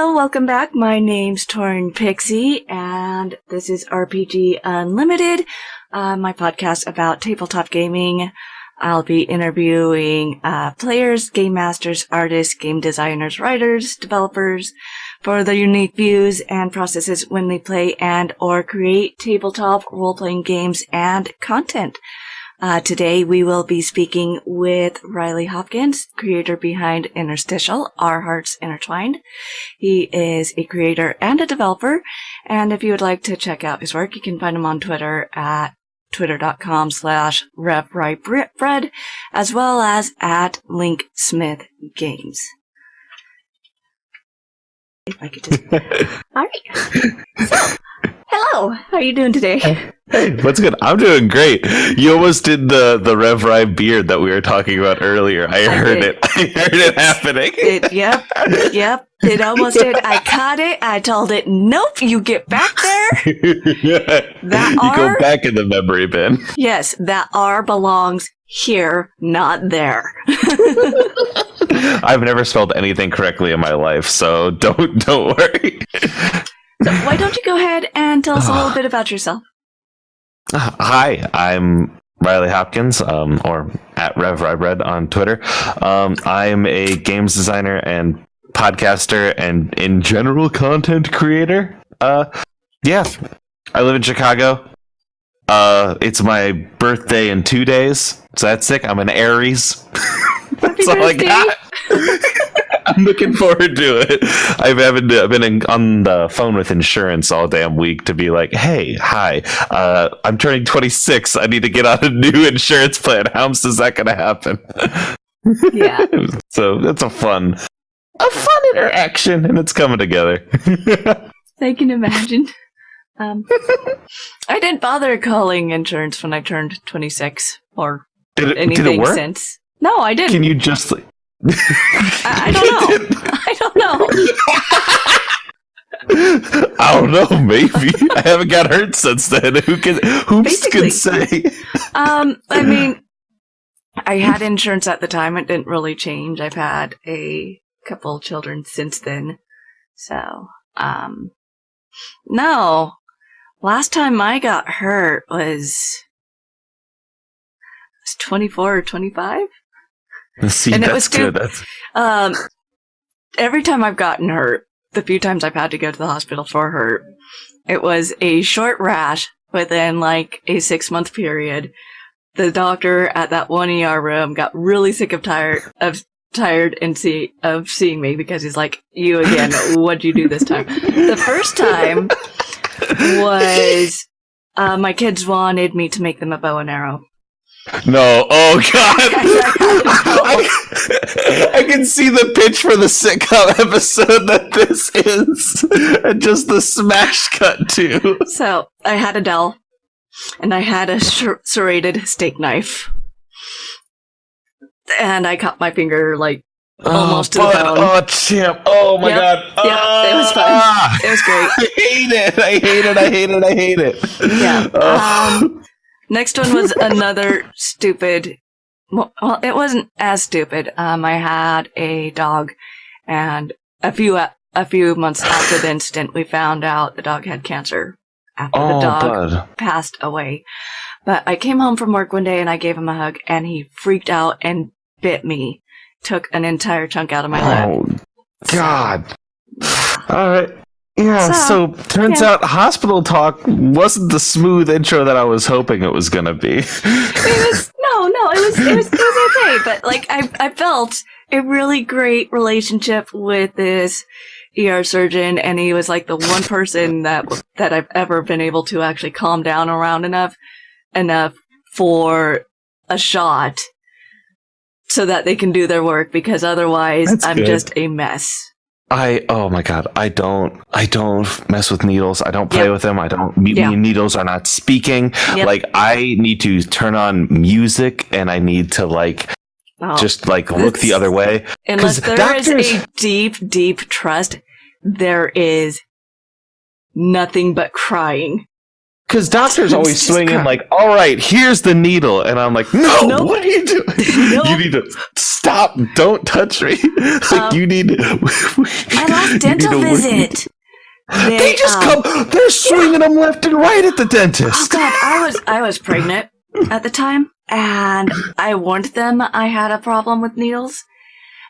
Hello, welcome back. My name's Torn Pixie, and this is RPG Unlimited, my podcast about tabletop gaming. I'll be interviewing players, game masters, artists, game designers, writers, developers for their unique views and processes when they play and or create tabletop role-playing games and content. Today we will be speaking with Riley Hopkins, creator behind Interstitial, Our Hearts Intertwined. He is a creator and a developer, and if you would like to check out his work, you can find him on Twitter at twitter.com/RevRyeBread, as well as at Linksmith Games. If I could just... Alright. So, hello! How are you doing today? Hey, what's good? I'm doing great. You almost did the Rev Rye beard that we were talking about earlier. I heard it happening. Yep. It almost did. I caught it. I told it, nope, you get back there. You go back in the memory bin. Yes, that R belongs here, not there. I've never spelled anything correctly in my life, so don't worry. So why don't you go ahead and tell us a little bit about yourself? Hi, I'm Riley Hopkins, or at RevRyeBread on Twitter. I'm a games designer and podcaster and, in general, content creator. Yeah, I live in Chicago. It's my birthday in 2 days, so that's sick. I'm an Aries. That's all I got. I'm looking forward to it. I've been on the phone with insurance all damn week to be like, hey, hi, I'm turning 26. I need to get on a new insurance plan. How is that going to happen? Yeah. So that's a fun interaction, and it's coming together. I can imagine. I didn't bother calling insurance when I turned 26 or anything since. No, I didn't. Can you just... I don't know. I don't know. Maybe I haven't got hurt since then. Who can say? I mean, I had insurance at the time. It didn't really change. I've had a couple children since then. So, no. Last time I got hurt was 24 or 25. See, and that's it was good. Every time I've gotten hurt, the few times I've had to go to the hospital for hurt, it was a short rash within like a 6-month period. The doctor at that one ER room got really sick of tired and seeing me because he's like, "You again? What'd you do this time?" The first time was my kids wanted me to make them a bow and arrow. No, oh god! I can see the pitch for the sitcom episode that this is, and just the smash cut too. So I had a dowel, and I had a serrated steak knife, and I cut my finger like almost to the bone. Oh, champ! Oh my god! Yeah, it was fun. It was great. I hate it. Yeah. Next one was another stupid. Well, it wasn't as stupid. I had a dog, and a few months after the incident, we found out the dog had cancer after the dog passed away. But I came home from work one day, and I gave him a hug, and he freaked out and bit me. Took an entire chunk out of my lip. Oh, God. All right. Yeah, so turns out hospital talk wasn't the smooth intro that I was hoping it was gonna be. It was okay, but like I felt a really great relationship with this ER surgeon, and he was like the one person that I've ever been able to actually calm down around enough for a shot so that they can do their work, because otherwise I'm just a mess. Oh my god, I don't mess with needles. I don't play with them. Needles are not speaking. Yep. Like, I need to turn on music, and I need to look the other way. Unless there is a deep trust, there is nothing but crying. Because doctor's always swinging like, all right, here's the needle. And I'm like, no, what are you doing? You need to stop. Don't touch me. You need my last dental visit. They just come. They're swinging them left and right at the dentist. Oh, God. I was pregnant at the time. And I warned them I had a problem with needles.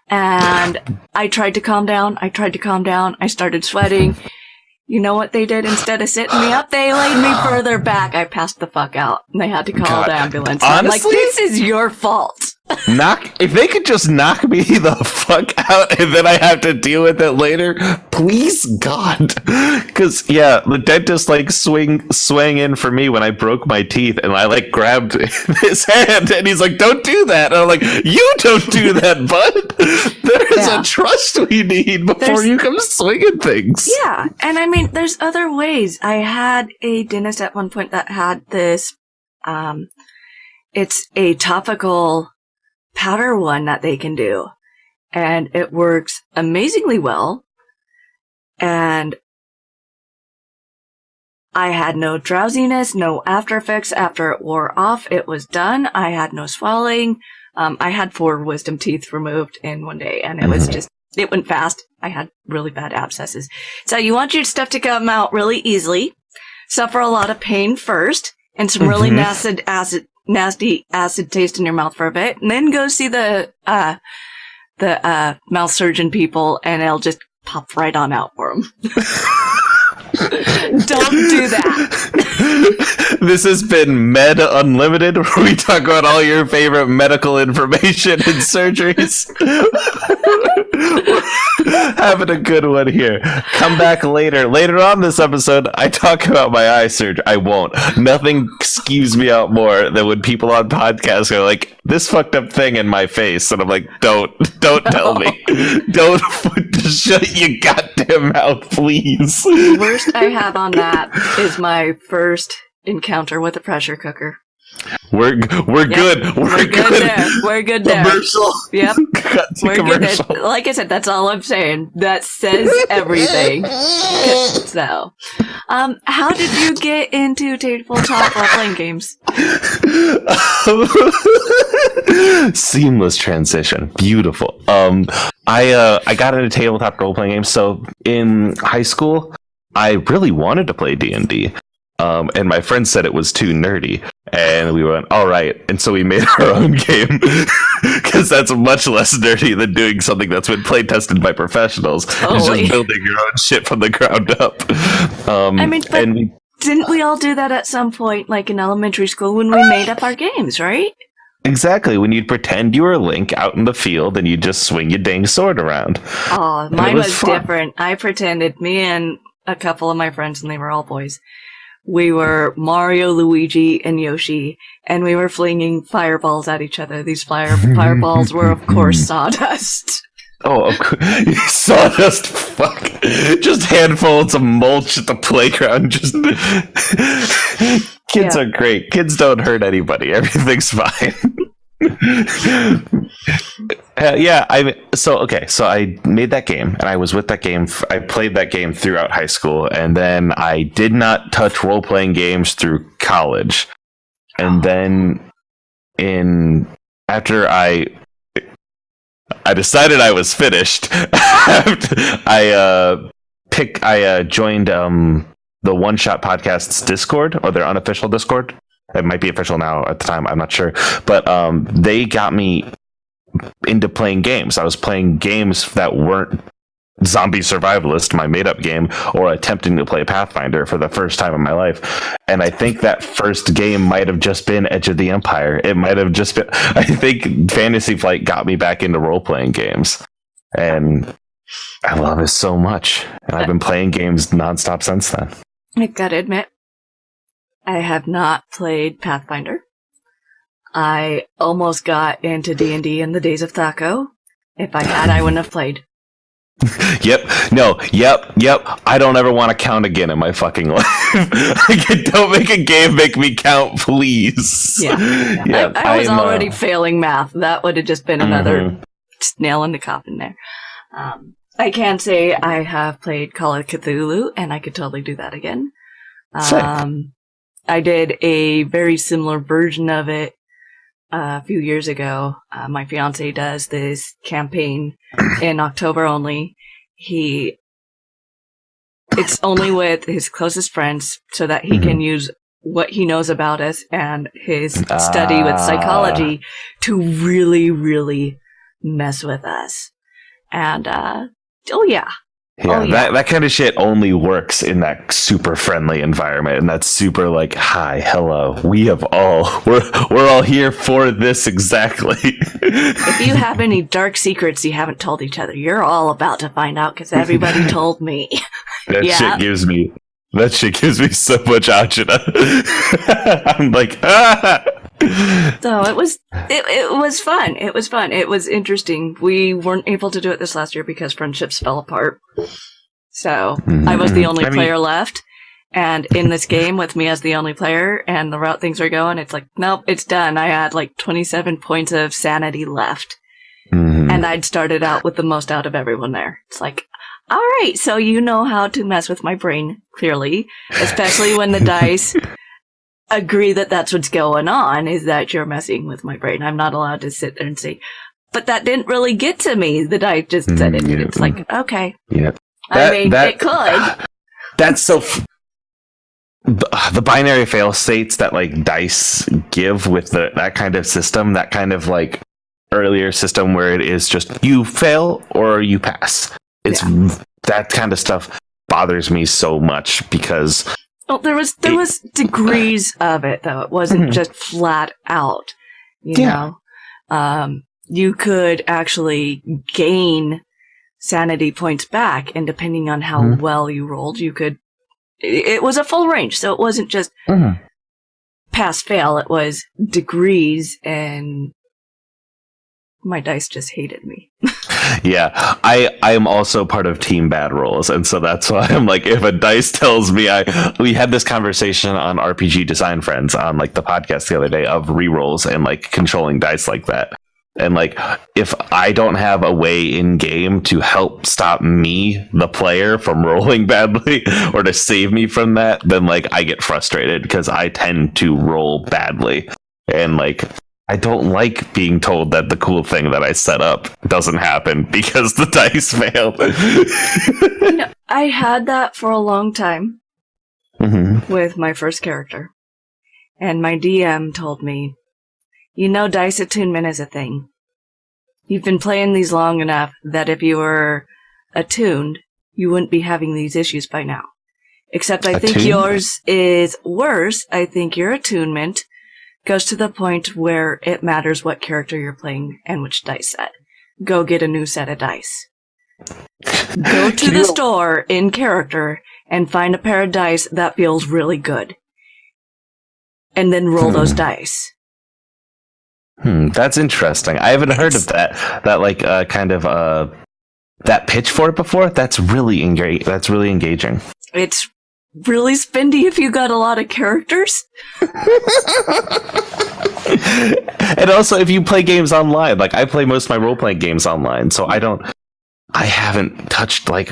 And I tried to calm down. I started sweating. You know what they did? Instead of sitting me up, they laid me further back. I passed the fuck out. And they had to call the ambulance. Honestly, I'm like, this is your fault. If they could just knock me the fuck out and then I have to deal with it later, please God. Because the dentist like swang in for me when I broke my teeth, and I like grabbed his hand and he's like, don't do that. And I'm like, you don't do that, bud. There is a trust we need before you come swinging things. Yeah, and I mean, there's other ways. I had a dentist at one point that had this, it's a topical powder one that they can do, and it works amazingly well, and I had no drowsiness, no after effects after it wore off. It was done. I had no swelling. I had 4 wisdom teeth removed in one day, and it was just, it went fast. I had really bad abscesses. So you want your stuff to come out really easily, suffer a lot of pain first, and some really nasty acid taste in your mouth for a bit, and then go see the mouth surgeon people, and it'll just pop right on out for them. Don't do that. This has been Med Unlimited, where we talk about all your favorite medical information and surgeries. Having a good one here. Come back later. Later on this episode, I talk about my eye surgery. I won't. Nothing skews me out more than when people on podcasts are like, this fucked up thing in my face. And I'm like, don't tell me. Don't shut your goddamn mouth, please. The worst I have on that is my first encounter with a pressure cooker. We're good. We're good there. We're good there. Commercial. Yep. We're commercial. good. Like I said, that's all I'm saying. That says everything. So, how did you get into tabletop role-playing games? Seamless transition. Beautiful. I got into tabletop role-playing games. So in high school, I really wanted to play D&D. And my friend said it was too nerdy, and we went, all right. And so we made our own game, because that's much less nerdy than doing something that's been play tested by professionals. It's just building your own shit from the ground up. Didn't we all do that at some point, like in elementary school, when we made up our games, right? Exactly, when you'd pretend you were Link out in the field and you'd just swing your dang sword around. Oh, mine was different. I pretended, me and a couple of my friends, and they were all boys, we were Mario, Luigi, and Yoshi, and we were flinging fireballs at each other. These fireballs were, of course, sawdust. Oh, of course. Sawdust, fuck. Just handfuls of mulch at the playground. Just Kids are great. Kids don't hurt anybody. Everything's fine. So I made that game, and I was with that game. I played that game throughout high school, and then I did not touch role-playing games through college. And then after I decided I was finished, I joined the One Shot Podcast's Discord, or their unofficial Discord. It might be official now. At the time, I'm not sure, but they got me into playing games. I was playing games that weren't Zombie Survivalist, my made-up game, or attempting to play Pathfinder for the first time in my life. And I think that first game might have just been Edge of the Empire. It might have just been... I think Fantasy Flight got me back into role-playing games. And I love it so much. And I've been playing games nonstop since then. I gotta admit, I have not played Pathfinder. I almost got into D&D in the days of Thaco. If I had, I wouldn't have played. Yep. I don't ever want to count again in my fucking life. Don't make a game make me count, please. Yeah. I was already failing math. That would have just been another nail in the coffin there. I can say I have played Call of Cthulhu, and I could totally do that again. I did a very similar version of it a few years ago. My fiance does this campaign in October only. It's only with his closest friends so that he can use what he knows about us and his study with psychology to really, really mess with us. And, yeah. Yeah, that kind of shit only works in that super friendly environment, and that's super like, hi, hello, we're all here for this exactly. If you have any dark secrets you haven't told each other, you're all about to find out because everybody told me. That shit gives me so much agita. I'm like, ah. So it was fun. It was fun. It was interesting. We weren't able to do it this last year because friendships fell apart. So I was the only player left. And in this game with me as the only player and the route things are going, it's like, nope, it's done. I had like 27 points of sanity left. And I'd started out with the most out of everyone there. It's like, all right, so you know how to mess with my brain, clearly. Especially when the dice agree that that's what's going on, is that you're messing with my brain. I'm not allowed to sit there and say, but that didn't really get to me. The dice just said it. Yeah. It's like, okay. Yeah. It could. That's so... the binary fail states that like dice give with that kind of system, that kind of like earlier system where it is just you fail or you pass. It's that kind of stuff bothers me so much because... Well, there was degrees of it, though. It wasn't just flat out, you know. You could actually gain sanity points back, and depending on how well you rolled, you could... It was a full range, so it wasn't just pass-fail. It was degrees, and my dice just hated me. Yeah, I am also part of Team Bad Rolls, and so that's why I'm like, if a dice tells me, we had this conversation on RPG Design Friends on like the podcast the other day of rerolls and like controlling dice like that. And like, if I don't have a way in game to help stop me, the player, from rolling badly or to save me from that, then like I get frustrated because I tend to roll badly. And like, I don't like being told that the cool thing that I set up doesn't happen because the dice failed. I had that for a long time with my first character. And my DM told me, you know, dice attunement is a thing. You've been playing these long enough that if you were attuned, you wouldn't be having these issues by now. Except I think yours is worse. I think your attunement goes to the point where it matters what character you're playing and which dice set. Go get a new set of dice. Go to the store in character and find a pair of dice that feels really good. And then roll those dice. That's interesting. I haven't heard of that. That like kind of that pitch for it before. That's really engaging. It's really spendy if you got a lot of characters. And also if you play games online, like I play most of my role-playing games online, so I haven't touched like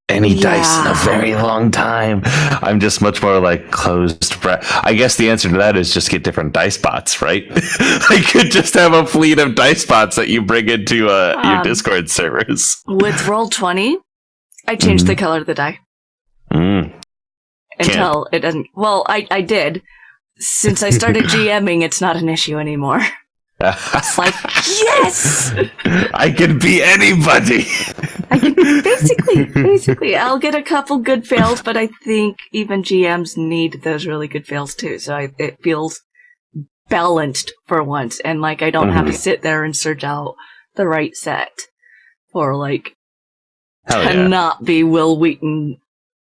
any dice in a very long time. I'm just much more like closed breath. I guess the answer to that is just get different dice bots, right? I could just have a fleet of dice bots that you bring into your Discord servers. With Roll20, I changed the color of the die. Until it doesn't... Well, I did. Since I started GMing, it's not an issue anymore. It's like, yes! I can be anybody! Basically, I'll get a couple good fails, but I think even GMs need those really good fails too, so it feels balanced for once, and like I don't have to sit there and search out the right set for like not be Will Wheaton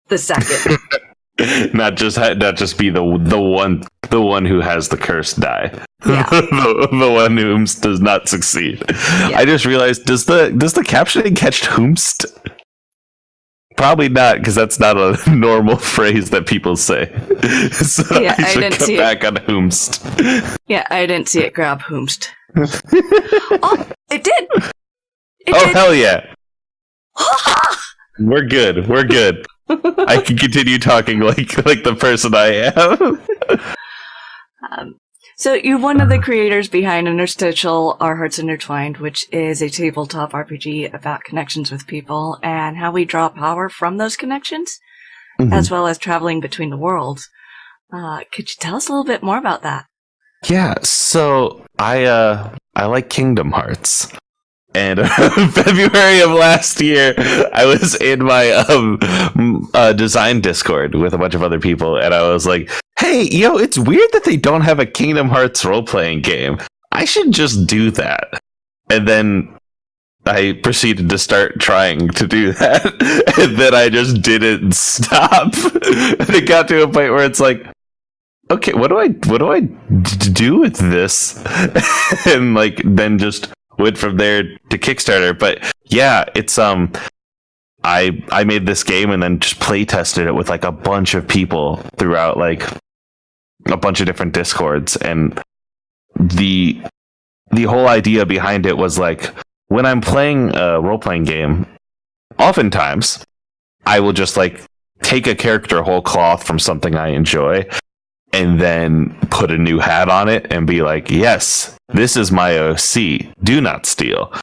the second. not just be the one who has the cursed die. Yeah. the one who does not succeed. Yeah. I just realized, does the captioning catch whomst? Probably not, because that's not a normal phrase that people say. So yeah, I should cut back on whomst. Yeah, I didn't see it grab whomst. Oh, it did! Hell yeah! We're good. I can continue talking like the person I am. So you're one of the creators behind Interstitial, Our Hearts Intertwined, which is a tabletop RPG about connections with people and how we draw power from those connections, as well as traveling between the worlds. Could you tell us a little bit more about that? Yeah, so I like Kingdom Hearts. And February of last year, I was in my design Discord with a bunch of other people, and I was like, hey, it's weird that they don't have a Kingdom Hearts role-playing game. I should just do that. And then I proceeded to start trying to do that, and then I just didn't stop. And it got to a point where it's like, okay, what do I do with this? And like then just went from there to Kickstarter. But yeah, it's I made this game and then just play tested it with like a bunch of people throughout like a bunch of different Discords, and the whole idea behind it was like, when I'm playing a role-playing game, oftentimes I will just like take a character whole cloth from something I enjoy and then put a new hat on it and be like, yes, this is my OC. Do not steal.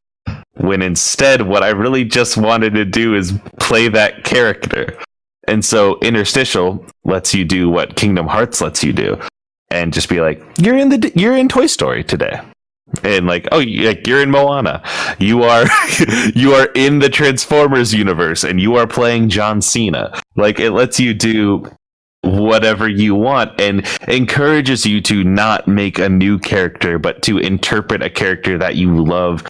When instead, what I really just wanted to do is play that character. And so Interstitial lets you do what Kingdom Hearts lets you do, and just be like, you're in Toy Story today. And like, oh, you're in Moana. You are in the Transformers universe, and you are playing John Cena. Like, it lets you do whatever you want and encourages you to not make a new character, but to interpret a character that you love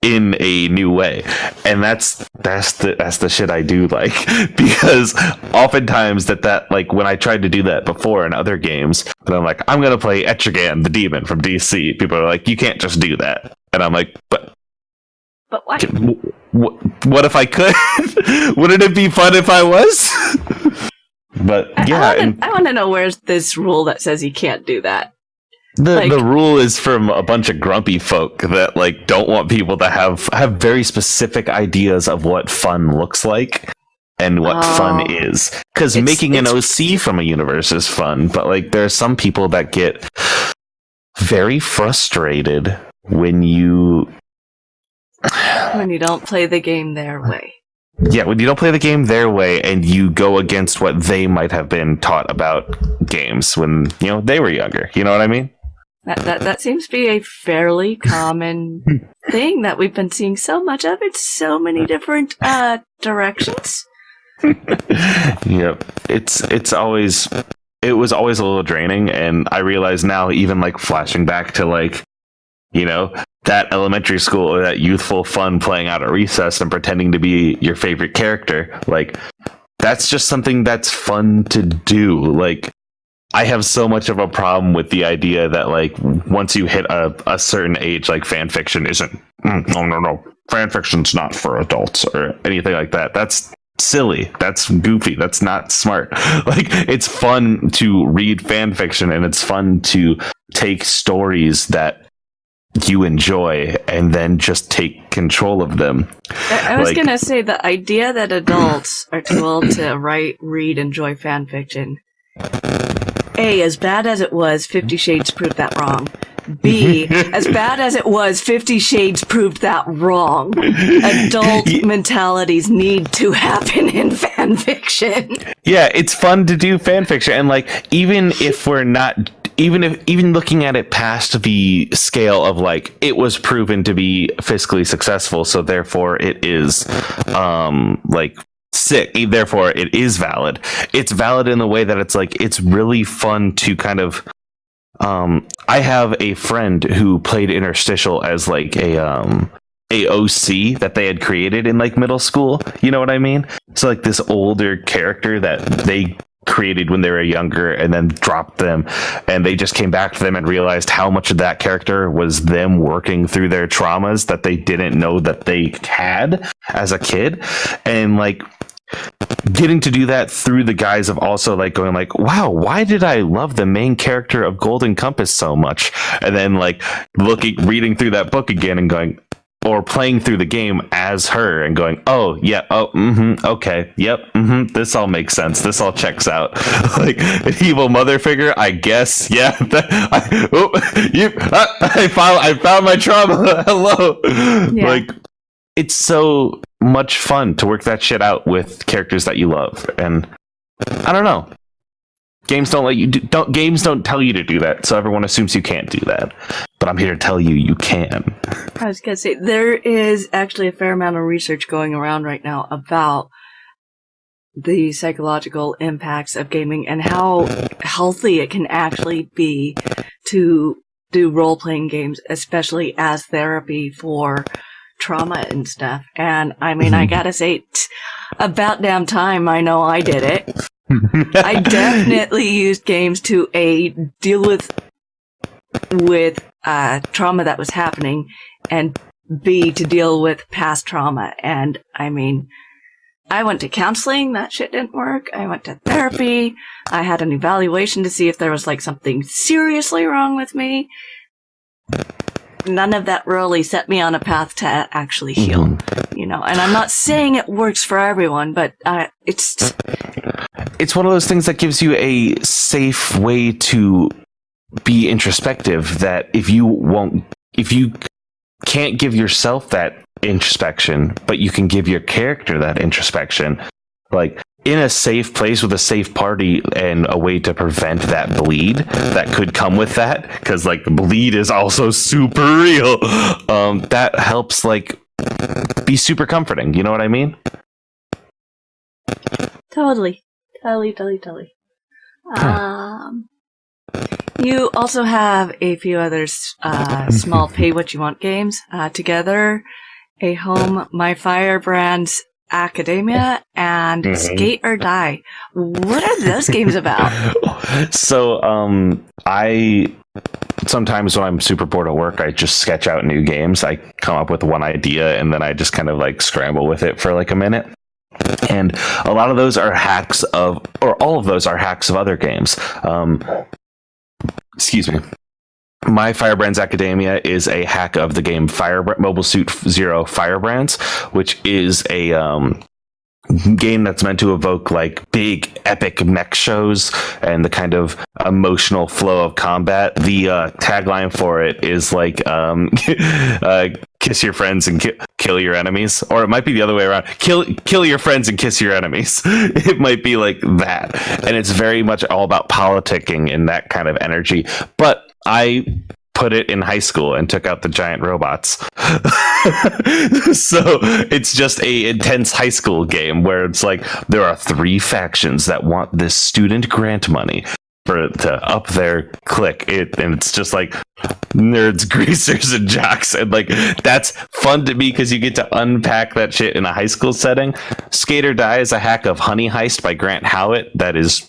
in a new way. And that's the shit I do like, because oftentimes that like when I tried to do that before in other games, but I'm like, I'm gonna play Etrigan the demon from DC, people are like, you can't just do that. And I'm like, but what? What if I could? Wouldn't it be fun if I was? But yeah, I want to know where's this rule that says you can't do that. The rule is from a bunch of grumpy folk that like don't want people to have very specific ideas of what fun looks like and what fun is. Because making an OC from a universe is fun, but like there are some people that get very frustrated when you don't play the game their way. Yeah, when you don't play the game their way and you go against what they might have been taught about games when, they were younger. You know what I mean? That seems to be a fairly common thing that we've been seeing so much of in so many different directions. Yep. It was always a little draining, and I realize now, even like flashing back to like, that elementary school or that youthful fun playing out at recess and pretending to be your favorite character, like that's just something that's fun to do. Like, I have so much of a problem with the idea that like once you hit a certain age, like fan fiction isn't no fan fiction's not for adults or anything like that. That's silly, that's goofy, that's not smart. Like, it's fun to read fan fiction, and it's fun to take stories that you enjoy and then just take control of them. I was gonna say, the idea that adults are too old to write, read, enjoy fan fiction. A, as bad as it was, 50 Shades proved that wrong. B, as bad as it was, 50 Shades proved that wrong. Adult mentalities need to happen in fan fiction. Yeah, it's fun to do fan fiction, and like, even if we're not, even looking at it past the scale of like, it was proven to be fiscally successful, so therefore it is like sick, therefore it is valid. It's valid in the way that it's like, it's really fun to kind of I have a friend who played Interstitial as like a OC that they had created in like middle school. You know what I mean? So like this older character that they created when they were younger and then dropped them, and they just came back to them and realized how much of that character was them working through their traumas that they didn't know that they had as a kid. And like, getting to do that through the guise of also like going like, wow, why did I love the main character of Golden Compass so much? And then like reading through that book again and going, or playing through the game as her and going, oh yeah, okay, yep, this all makes sense, this all checks out. Like an evil mother figure, I guess. Yeah, I found my trauma. Hello. Yeah. Like, it's so much fun to work that shit out with characters that you love, and I don't know. Games don't let you games don't tell you to do that, so everyone assumes you can't do that. But I'm here to tell you you can. I was gonna say, there is actually a fair amount of research going around right now about the psychological impacts of gaming and how healthy it can actually be to do role-playing games, especially as therapy for trauma and stuff. And I mean, I gotta say, about damn time I know I did it. I definitely used games to deal with trauma that was happening, and B, to deal with past trauma. And I mean, I went to counseling, that shit didn't work. I went to therapy. I had an evaluation to see if there was like something seriously wrong with me. None of that really set me on a path to actually heal, you know. And I'm not saying it works for everyone, but it's one of those things that gives you a safe way to be introspective, that if you can't give yourself that introspection, but you can give your character that introspection, like in a safe place with a safe party, and a way to prevent that bleed that could come with that, because like the bleed is also super real. That helps like be super comforting, you know what I mean? Totally. You also have a few other small pay-what-you-want games. Together, A Home, My Firebrand's Academia, and Skate or Die. What are those games about? So, I sometimes when I'm super bored at work, I just sketch out new games. I come up with one idea, and then I just kind of like scramble with it for like a minute. And a lot of those are hacks of, or all of those are hacks of other games. Excuse me. My Firebrand's Academia is a hack of the game Mobile Suit Zero Firebrands, which is a game that's meant to evoke like big epic mech shows and the kind of emotional flow of combat. The tagline for it is like kiss your friends and kill your enemies, or it might be the other way around. Kill your friends and kiss your enemies. It might be like that, and it's very much all about politicking and that kind of energy. But I put it in high school and took out the giant robots. So it's just a intense high school game where it's like there are 3 factions that want this student grant money to up their clique, and it's just like nerds, greasers, and jocks, and like that's fun to me because you get to unpack that shit in a high school setting. Skate or Die is a hack of Honey Heist by Grant Howitt that is,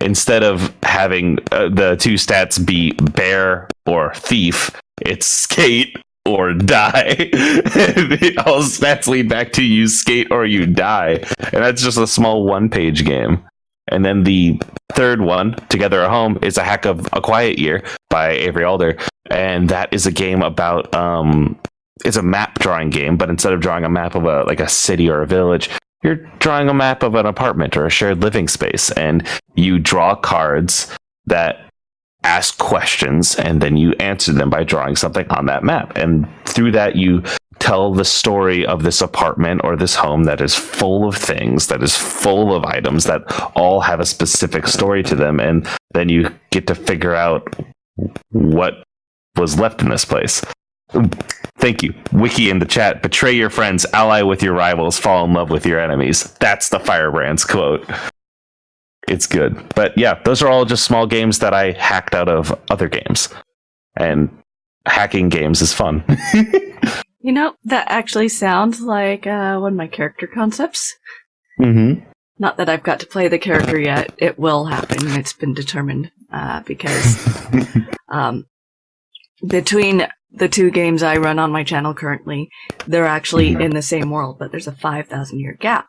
instead of having the 2 stats be bear or thief, it's skate or die. All stats lead back to you skate or you die, and that's just a small 1-page game. And then the third one, Together at Home, is a hack of A Quiet Year by Avery Alder, and that is a game about it's a map drawing game, but instead of drawing a map of a city or a village, you're drawing a map of an apartment or a shared living space, and you draw cards that ask questions, and then you answer them by drawing something on that map. And through that, you tell the story of this apartment or this home that is full of things, that is full of items that all have a specific story to them. And then you get to figure out what was left in this place. Thank you. Wiki in the chat. Betray your friends, ally with your rivals, fall in love with your enemies. That's the Firebrands quote. It's good. But yeah, those are all just small games that I hacked out of other games. And hacking games is fun. You know, that actually sounds like one of my character concepts. Mm-hmm. Not that I've got to play the character yet. It will happen. It's been determined because between the 2 games I run on my channel currently, they're actually in the same world, but there's a 5,000-year gap.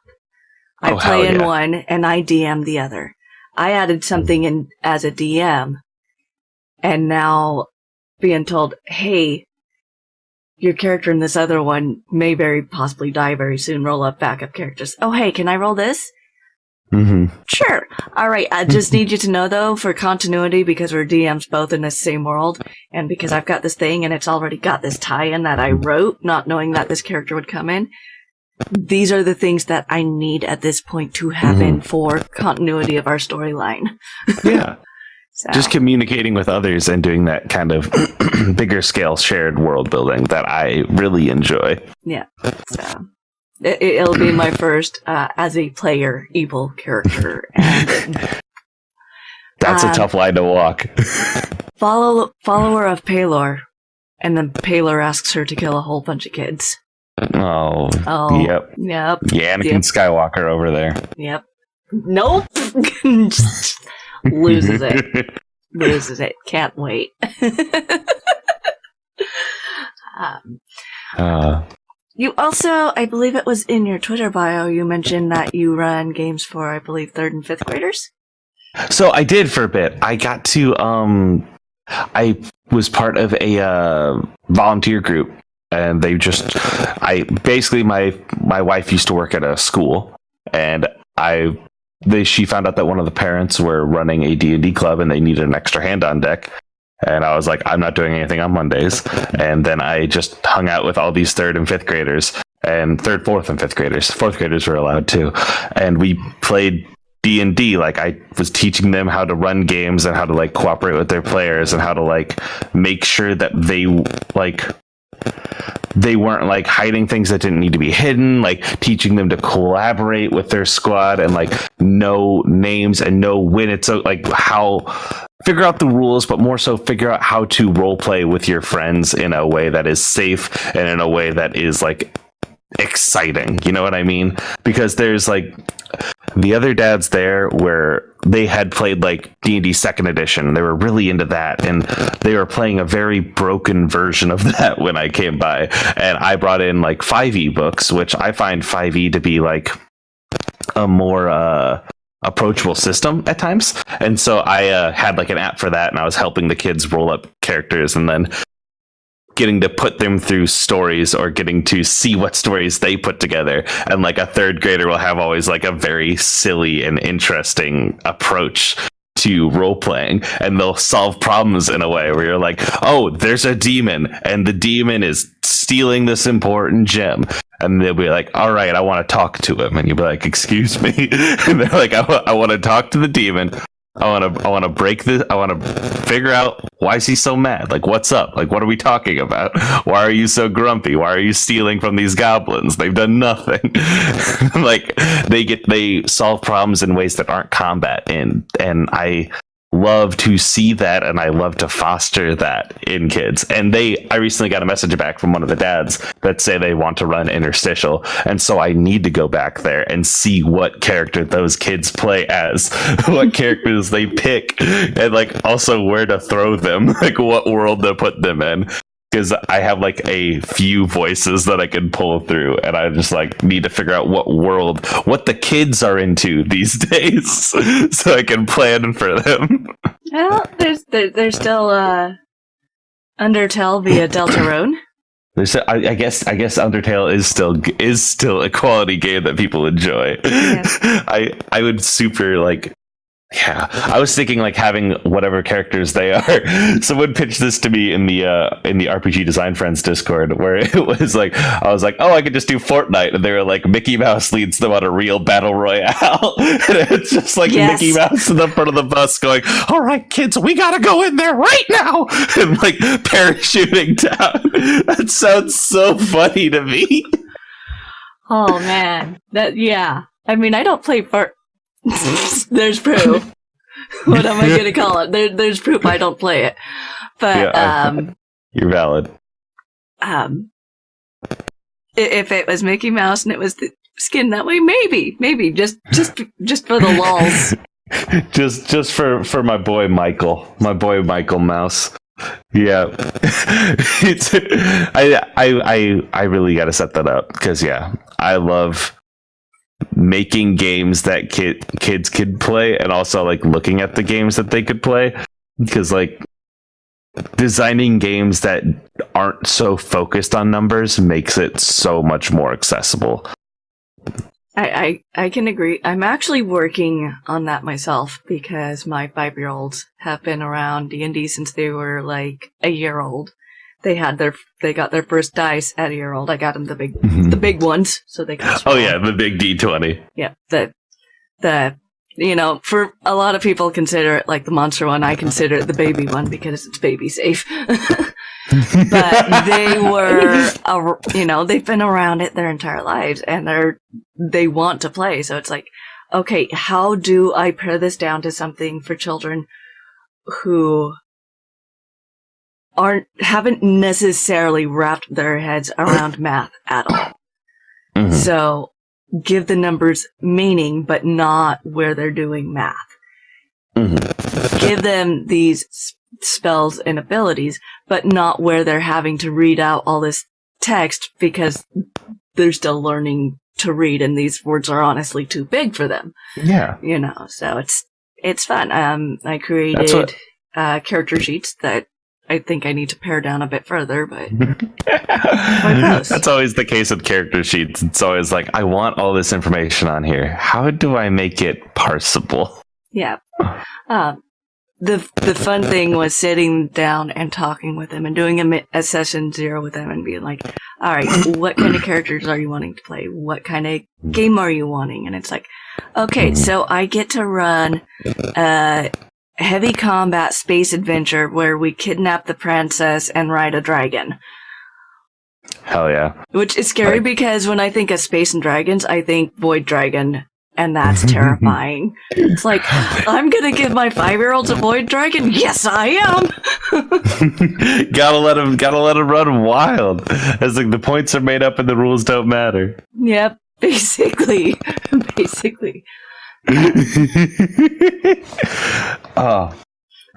I play in one, and I DM the other. I added something in as a DM, and now being told, hey, your character in this other one may very possibly die very soon. Roll up backup characters. Oh, hey, can I roll this? Mm-hmm. Sure. All right. I just need you to know, though, for continuity, because we're DMs both in the same world, and because I've got this thing and it's already got this tie-in that I wrote, not knowing that this character would come in. These are the things that I need at this point to have in for continuity of our storyline. Yeah. So. Just communicating with others and doing that kind of bigger scale shared world building that I really enjoy. Yeah. So it'll be my first as a player evil character. And, that's a tough line to walk. Follower of Palor. And then Palor asks her to kill a whole bunch of kids. Oh. Yep. Yep. Yeah, Anakin Skywalker over there. Yep. Nope. Loses it. Loses it. Can't wait. You also, I believe it was in your Twitter bio, you mentioned that you run games for, I believe, 3rd and 5th graders? So I did for a bit. I got to, I was part of a volunteer group, and they just, my wife used to work at a school, and she found out that one of the parents were running a D&D club and they needed an extra hand on deck. And I was like, I'm not doing anything on Mondays. And then I just hung out with all these 3rd and 5th graders, and 3rd, 4th, and 5th graders. 4th graders were allowed too. And we played D&D. Like, I was teaching them how to run games and how to like cooperate with their players and how to like make sure that they weren't like hiding things that didn't need to be hidden, like teaching them to collaborate with their squad and like know names and know when it's like how figure out the rules, but more so figure out how to role play with your friends in a way that is safe and in a way that is like exciting. You know what I mean? Because there's like the other dads there where they had played like D&D 2nd edition. They were really into that, and they were playing a very broken version of that when I came by. And I brought in like 5e books, which I find 5e to be like a more approachable system at times. And so I had like an app for that, and I was helping the kids roll up characters and then getting to put them through stories or getting to see what stories they put together. And like a 3rd grader will have always like a very silly and interesting approach to role playing, and they'll solve problems in a way where you're like, oh, there's a demon and the demon is stealing this important gem. And they'll be like, all right, I want to talk to him. And you'll be like, excuse me. And they're like, I want to talk to the demon. I want to break this. I want to figure out, why is he so mad? Like, what's up? Like, what are we talking about? Why are you so grumpy? Why are you stealing from these goblins? They've done nothing. Like, they solve problems in ways that aren't combat, and I love to see that, and I love to foster that in kids. And I recently got a message back from one of the dads that say they want to run Interstitial, and so I need to go back there and see what character those kids play as, what characters they pick, and like also where to throw them, like what world to put them in. Because I have like a few voices that I can pull through, and I just like need to figure out what world, what the kids are into these days, so I can plan for them. Well, there's still Undertale via Deltarune. I guess Undertale is still a quality game that people enjoy. Yes. I would super like. Yeah, I was thinking like having whatever characters they are. Someone pitched this to me in the RPG Design Friends Discord, where it was like, I was like, oh, I could just do Fortnite, and they were like, Mickey Mouse leads them on a real battle royale, and it's just like Mickey Mouse in the front of the bus going, all right, kids, we gotta go in there right now, and like parachuting down. That sounds so funny to me. Oh man, I mean, I don't play there's proof. What am I going to call it? There's proof I don't play it. But you're valid. If it was Mickey Mouse and it was the skin that way, maybe just for the lulz. just for my boy Michael Mouse. Yeah. I really got to set that up, because I love making games that kids could play, and also like looking at the games that they could play, because like designing games that aren't so focused on numbers makes it so much more accessible. I can agree. I'm actually working on that myself because my 5-year-olds have been around D&D since they were like a year old. They got their first dice at a year old. I got them the big ones so they can. Oh yeah, the big D20. Yeah, the for a lot of people consider it like the monster one. I consider it the baby one because it's baby safe. But they were, they've been around it their entire lives, and they want to play. So it's like, okay, how do I pare this down to something for children who haven't necessarily wrapped their heads around math at all? Mm-hmm. So give the numbers meaning, but not where they're doing math. Mm-hmm. Give them these spells and abilities, but not where they're having to read out all this text because they're still learning to read, and these words are honestly too big for them. Yeah. So it's fun. I created character sheets that I think I need to pare down a bit further, but that's always the case with character sheets. It's always like, I want all this information on here. How do I make it parsable? Yeah. The fun thing was sitting down and talking with them and doing a session 0 with them and being like, all right, what kind of characters are you wanting to play? What kind of game are you wanting? And it's like, okay, so I get to run a heavy combat space adventure where we kidnap the princess and ride a dragon. Hell yeah. Which is scary because when I think of space and dragons, I think Void Dragon. And that's terrifying. It's like, I'm gonna give my 5-year-olds a Void Dragon? Yes, I am! gotta let him run wild. As like the points are made up and the rules don't matter. Yep, basically.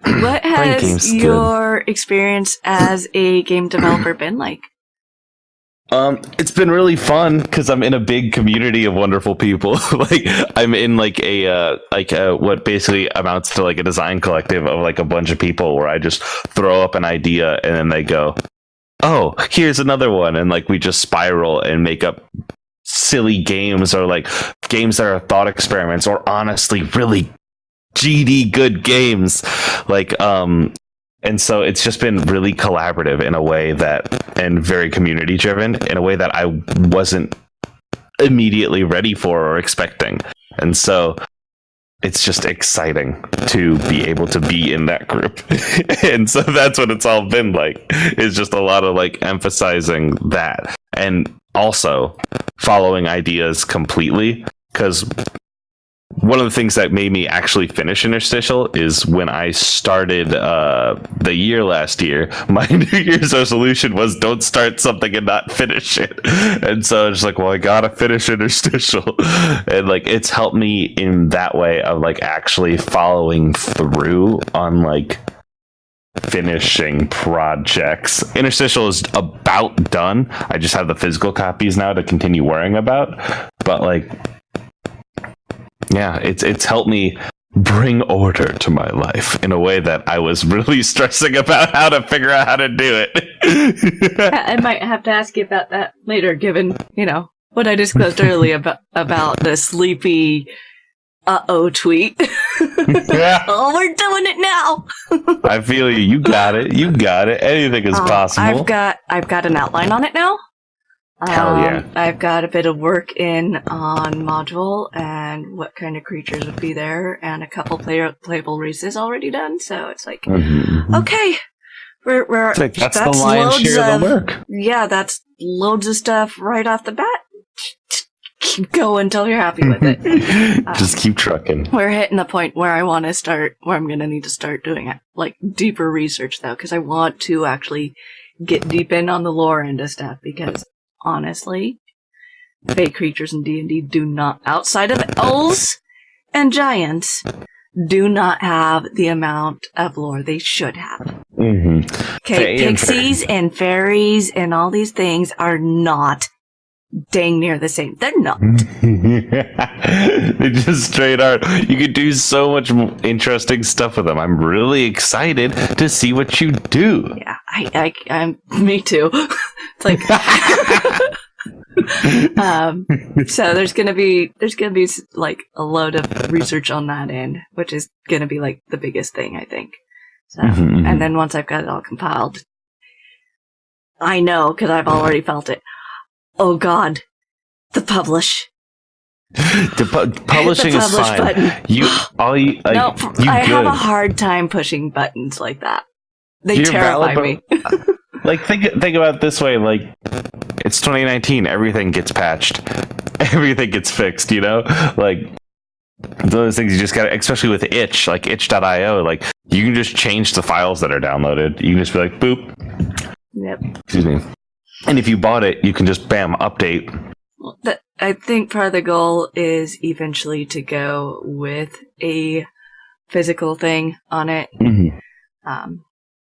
What has your experience as a game developer been like? It's been really fun because I'm in a big community of wonderful people. Like I'm in like a what basically amounts to like a design collective of like a bunch of people where I just throw up an idea and then they go, oh, here's another one. And like we just spiral and make up silly games or like games that are thought experiments or honestly really GD good games. Like, and so it's just been really collaborative in a way and very community driven in a way that I wasn't immediately ready for or expecting. And so it's just exciting to be able to be in that group. And so that's what it's all been like. It's just a lot of like emphasizing that and also following ideas completely. Because one of the things that made me actually finish Interstitial is when I started the year last year, my New Year's resolution was don't start something and not finish it. And so it's like, well, I gotta finish Interstitial. And like it's helped me in that way of like actually following through on like finishing projects. Interstitial is about done. I just have the physical copies now to continue worrying about. But like, yeah, it's helped me bring order to my life in a way that I was really stressing about how to figure out how to do it. I might have to ask you about that later, given, what I disclosed earlier about the sleepy tweet. Oh, we're doing it now. I feel you. You got it. Anything is possible. I've got an outline on it now. Hell yeah. I've got a bit of work in on module and what kind of creatures would be there, and a couple playable races already done. So it's like, okay, we're like, that's the lion's share of the work. Yeah, that's loads of stuff right off the bat. Keep going until you're happy with it. Just keep trucking. We're hitting the point where I'm going to need to start doing like deeper research though, because I want to actually get deep in on the lore end of stuff, because honestly, fake creatures in D&D do not, outside of elves and giants, do not have the amount of lore they should have. Okay, pixies and fairies and all these things are not dang near the same. They're not. They're just straight art. You could do so much interesting stuff with them. I'm really excited to see what you do. Yeah, I'm me too. It's like, so there's gonna be like a load of research on that end, which is gonna be like the biggest thing, I think. So, and then once I've got it all compiled, I know, because I've already felt it. Oh God, the publish. Publishing the is publish fine. Button. I have a hard time pushing buttons like that. They terrify me. Like think about it this way. Like it's 2019. Everything gets patched. Everything gets fixed. You know, like those things you just got. Especially with itch, like itch.io. Like you can just change the files that are downloaded. You can just be like boop. Yep. Excuse me. And if you bought it, you can just bam update. I think part of the goal is eventually to go with a physical thing on it.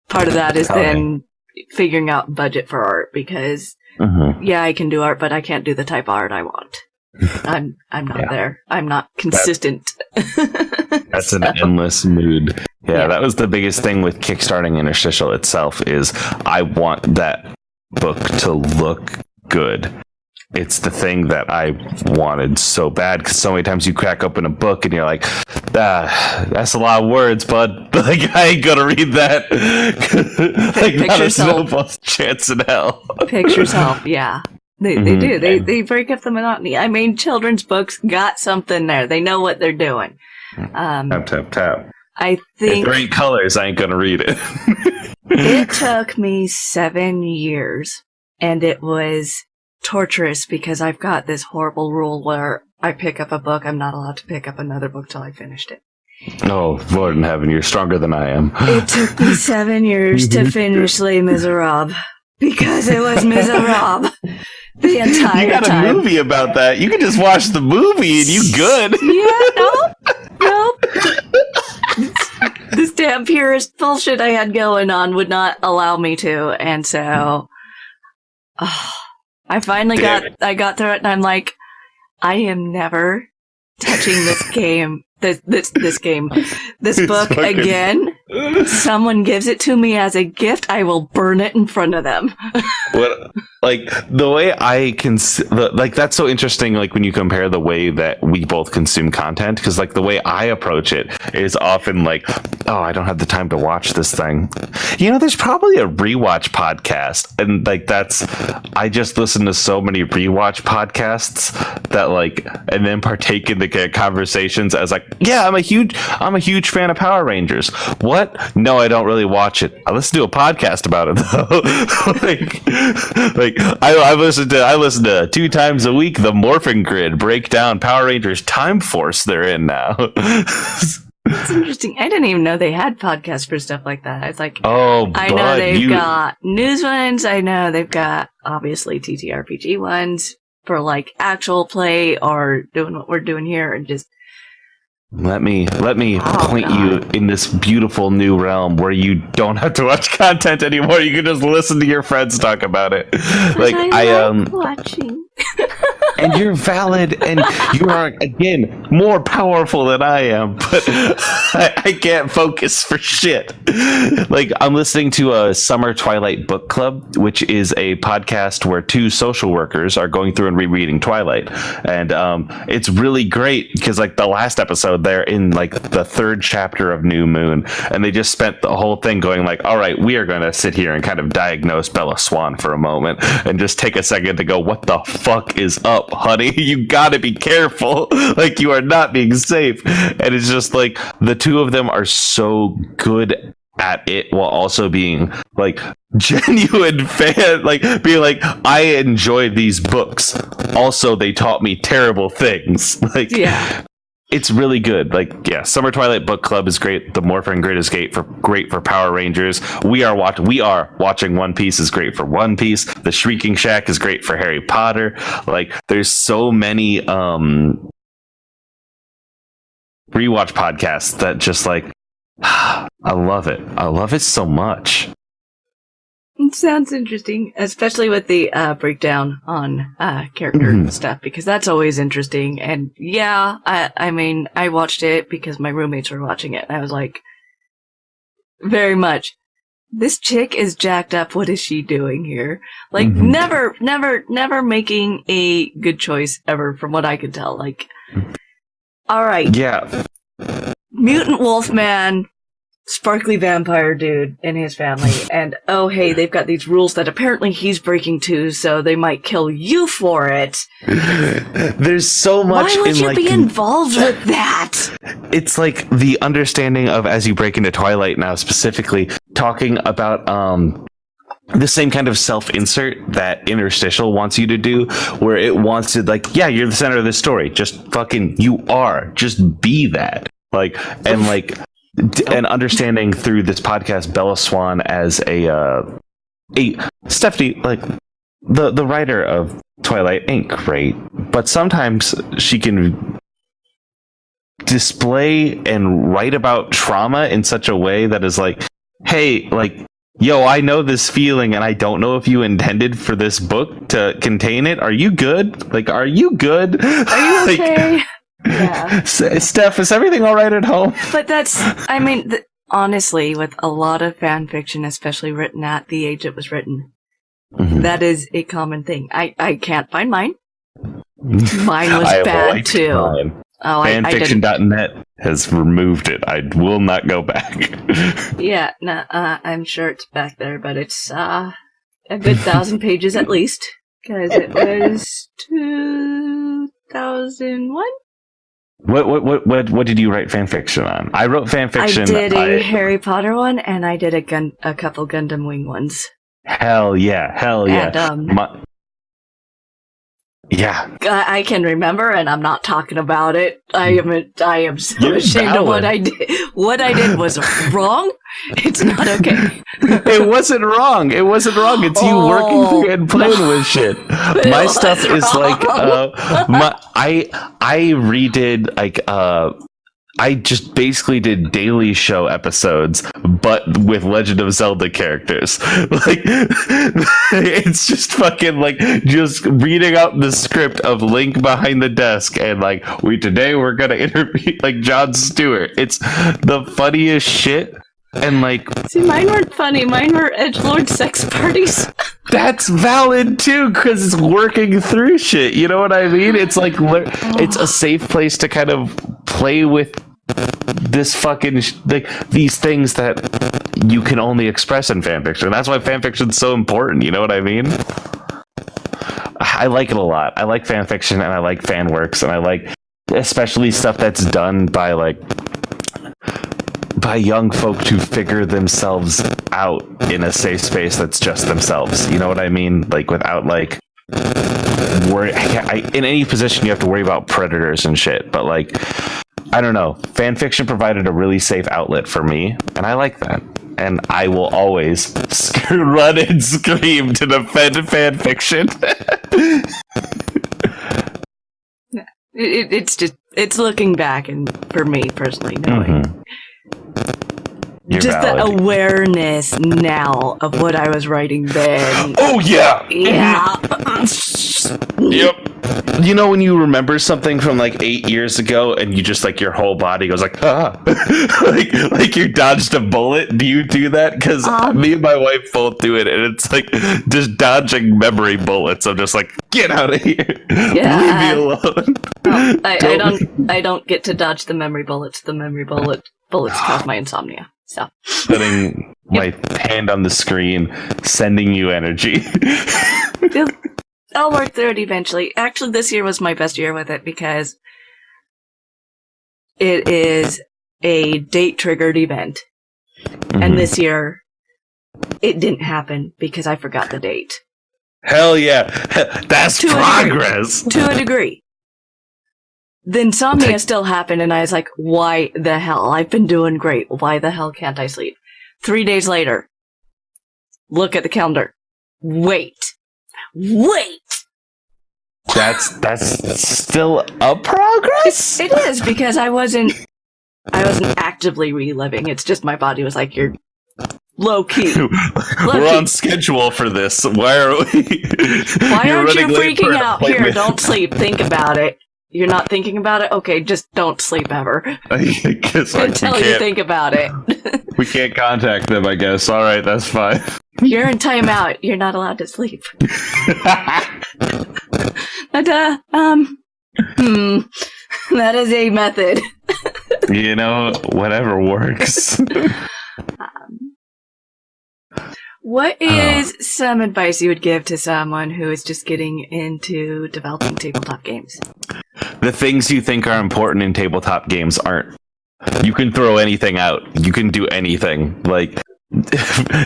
Part of that is then figuring out budget for art, because yeah, I can do art, but I can't do the type of art I want. I'm not there. I'm not consistent. That's an endless mood. Yeah, that was the biggest thing with kickstarting Interstitial itself, is I want that book to look good. It's the thing that I wanted so bad, because so many times you crack open a book and you're like, that's a lot of words, bud. Like, I ain't gonna read that. Like, not a snowball's chance in hell. Picture yourself, yeah. They do. They break up the monotony. I mean, children's books got something there. They know what they're doing. Tap. I think if there ain't colors, I ain't gonna read it. It took me 7 years, and it was torturous because I've got this horrible rule where I pick up a book, I'm not allowed to pick up another book till I finished it. Oh, Lord in heaven, you're stronger than I am. It took me 7 years to finish Les Miserables, because it was miserable the entire time. You got a movie about that. You can just watch the movie and you good. Yeah, nope. This damn purist bullshit I had going on would not allow me to, and so I finally got through it, and I'm like, I am never touching this game, this book again. Someone gives it to me as a gift, I will burn it in front of them. What, like the way I can, like that's so interesting. Like when you compare the way that we both consume content, because like the way I approach it is often like, oh, I don't have the time to watch this thing. You know, there's probably a rewatch podcast, and like I just listen to so many rewatch podcasts that like, and then partake in the conversations as like, yeah, I'm a huge fan of Power Rangers. What? No, I don't really watch it. I listen to a podcast about it though. I listen to 2 times a week the Morphin Grid break down Power Rangers Time Force they're in now. That's interesting. I didn't even know they had podcasts for stuff like that. I was like, I know they've got news ones. I know they've got obviously TTRPG ones for like actual play or doing what we're doing here, and just let me point you in this beautiful new realm where you don't have to watch content anymore. You can just listen to your friends talk about it. Like I like watching. And you're valid, and you are again more powerful than I am, but I can't focus for shit. Like I'm listening to a Summer Twilight Book Club, which is a podcast where 2 social workers are going through and rereading Twilight, and it's really great because like the last episode they're in like the 3rd chapter of New Moon, and they just spent the whole thing going like, all right, we are going to sit here and kind of diagnose Bella Swan for a moment and just take a second to go, what the fuck is up, honey? You gotta be careful. Like you are not being safe. And it's just like the 2 of them are so good at it while also being like genuine fan, like being like, I enjoy these books, also they taught me terrible things. Like it's really good. Like, yeah, Summer Twilight Book Club is great. The Morphin Grid is great for Power Rangers. We are watching One Piece is great for One Piece. The Shrieking Shack is great for Harry Potter. Like, there's so many rewatch podcasts that just like, I love it. I love it so much. It sounds interesting, especially with the breakdown on character stuff, because that's always interesting. And yeah, I mean, I watched it because my roommates were watching it, and I was like, very much, this chick is jacked up. What is she doing here? Like, never making a good choice ever, from what I could tell. Like, all right, Yeah. mutant wolfman, sparkly vampire dude and his family, and oh hey, they've got these rules that apparently he's breaking too, so they might kill you for it. There's so much. Why would you like, be involved with that? It's like the understanding of, as you break into Twilight now, specifically talking about the same kind of self-insert that Interstitial wants you to do, where it wants to, like, yeah, you're the center of this story, just fucking, you are, just be that. Like, and like, and understanding through this podcast Bella Swan as a Stephanie, like, the writer of Twilight ain't great, but sometimes she can display and write about trauma in such a way that is like, hey, like, yo, I know this feeling, and I don't know if you intended for this book to contain it. Are you good? Like, are you good? Are you okay? Yeah. Steph, is everything all right at home? But that's, I mean, honestly, with a lot of fan fiction, especially written at the age it was written, that is a common thing. I can't find mine. Mine was bad too. Mine. Oh, Fanfiction.net has removed it. I will not go back. Yeah, no, I'm sure it's back there, but it's a good 1,000 pages at least, because it was 2001. What did you write fanfiction on? I wrote fanfiction. I did a Harry Potter one, and I did a couple Gundam Wing ones. Hell yeah. And, yeah. I can remember, and I'm not talking about it. I am so ashamed of what I did. What I did was wrong. It's not okay. It wasn't wrong. It's you working through and playing with shit. My stuff is like, I redid, like, I just basically did Daily Show episodes, but with Legend of Zelda characters. Like, it's just fucking, like, just reading out the script of Link behind the desk, and, like, today we're gonna interview, like, Jon Stewart. It's the funniest shit. And, like, see, mine weren't funny. Mine were edgelord sex parties. That's valid too, because it's working through shit. You know what I mean? It's like, it's a safe place to kind of play with this fucking like these things that you can only express in fanfiction. That's why fanfiction's so important. You know what I mean? I like it a lot. I like fanfiction, and I like fan works, and I like especially stuff that's done by young folk to figure themselves out in a safe space that's just themselves. You know what I mean? Like, without, like, in any position you have to worry about predators and shit. But, like, I don't know. Fan fiction provided a really safe outlet for me, and I like that. And I will always run and scream to defend fan fiction. It's looking back, and for me personally, knowing. You're just valid. The awareness now of what I was writing then. Oh, yeah! Yeah. Yep. You know when you remember something from, like, 8 years ago, and you just, like, your whole body goes like, ah! like you dodged a bullet? Do you do that? Because me and my wife both do it, and it's like just dodging memory bullets. I'm just like, get out of here! Yeah, leave me alone. I don't get to dodge the memory bullets. The memory bullets cause my insomnia. So putting my hand on the screen, sending you energy. I'll work through it eventually. Actually, this year was my best year with it because it is a date-triggered event. And this year, it didn't happen because I forgot the date. Hell yeah. That's progress. To a degree. The insomnia still happened, and I was like, why the hell? I've been doing great. Why the hell can't I sleep? 3 days later, look at the calendar. Wait. That's still a progress? It is, because I wasn't actively reliving. It's just my body was like, you're Low key. We're on schedule for this. Why are we? Why aren't you freaking out? Here, don't sleep. Think about it. You're not thinking about it? Okay, just don't sleep ever. I guess until you think about it. We can't contact them, I guess. All right, that's fine. You're in timeout. You're not allowed to sleep. But, that is a method. Whatever works. What is some advice you would give to someone who is just getting into developing tabletop games? The things you think are important in tabletop games aren't. You can throw anything out. You can do anything. Like,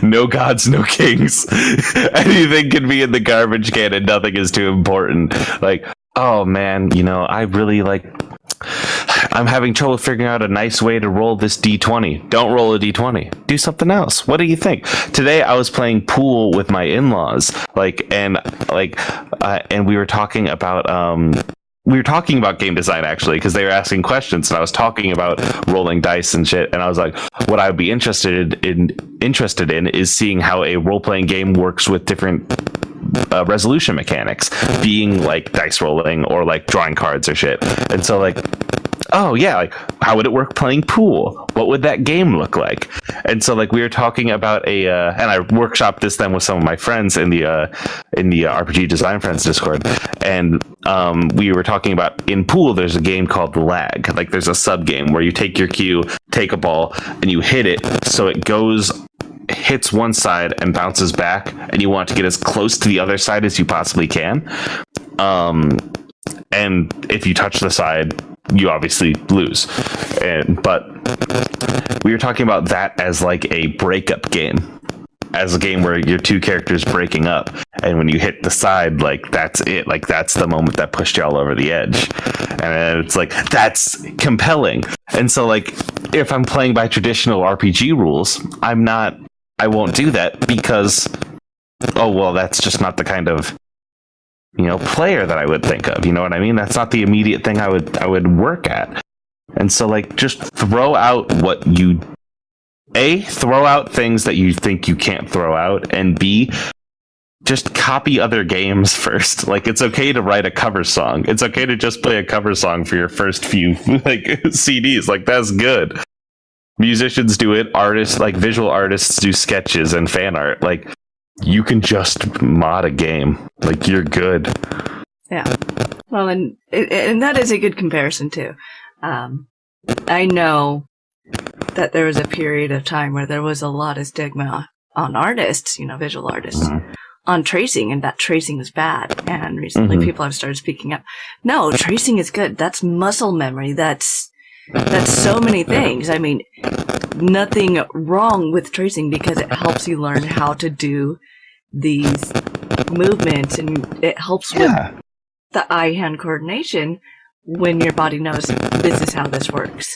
no gods, no kings. Anything can be in the garbage can and nothing is too important. Like, oh man, I really I'm having trouble figuring out a nice way to roll this D20. Don't roll a D20. Do something else. What do you think? Today I was playing pool with my in-laws, and we were talking about game design actually, because they were asking questions and I was talking about rolling dice and shit, and I was like, what I would be interested in is seeing how a role-playing game works with different resolution mechanics, being like dice rolling or like drawing cards or shit. And so oh yeah, how would it work playing pool? What would that game look like? And so we were talking about and I workshopped this then with some of my friends in the RPG Design Friends Discord, and we were talking about in pool there's a game called Lag. There's a sub game where you take your cue, take a ball, and you hit it so it hits one side and bounces back, and you want to get as close to the other side as you possibly can. And if you touch the side, you obviously lose. But we were talking about that as a breakup game, as a game where your two characters breaking up, and when you hit the side, that's it. That's the moment that pushed you all over the edge, and it's that's compelling. And so if I'm playing by traditional RPG rules, I won't do that because, that's just not the kind of player that I would think of. You know what I mean? That's not the immediate thing I would work at. And so just throw out throw out things that you think you can't throw out, and B, just copy other games first. It's okay to write a cover song. It's okay to just play a cover song for your first few CDs. That's good. Musicians do it. Artists, visual artists, do sketches and fan art. You can just mod a game. You're good. Yeah. Well, and that is a good comparison too. I know that there was a period of time where there was a lot of stigma on artists, visual artists, on tracing, and that tracing was bad. And recently people have started speaking up. No, tracing is good. That's muscle memory. That's so many things. I mean, nothing wrong with tracing because it helps you learn how to do these movements, and it helps with the eye-hand coordination when your body knows this is how this works.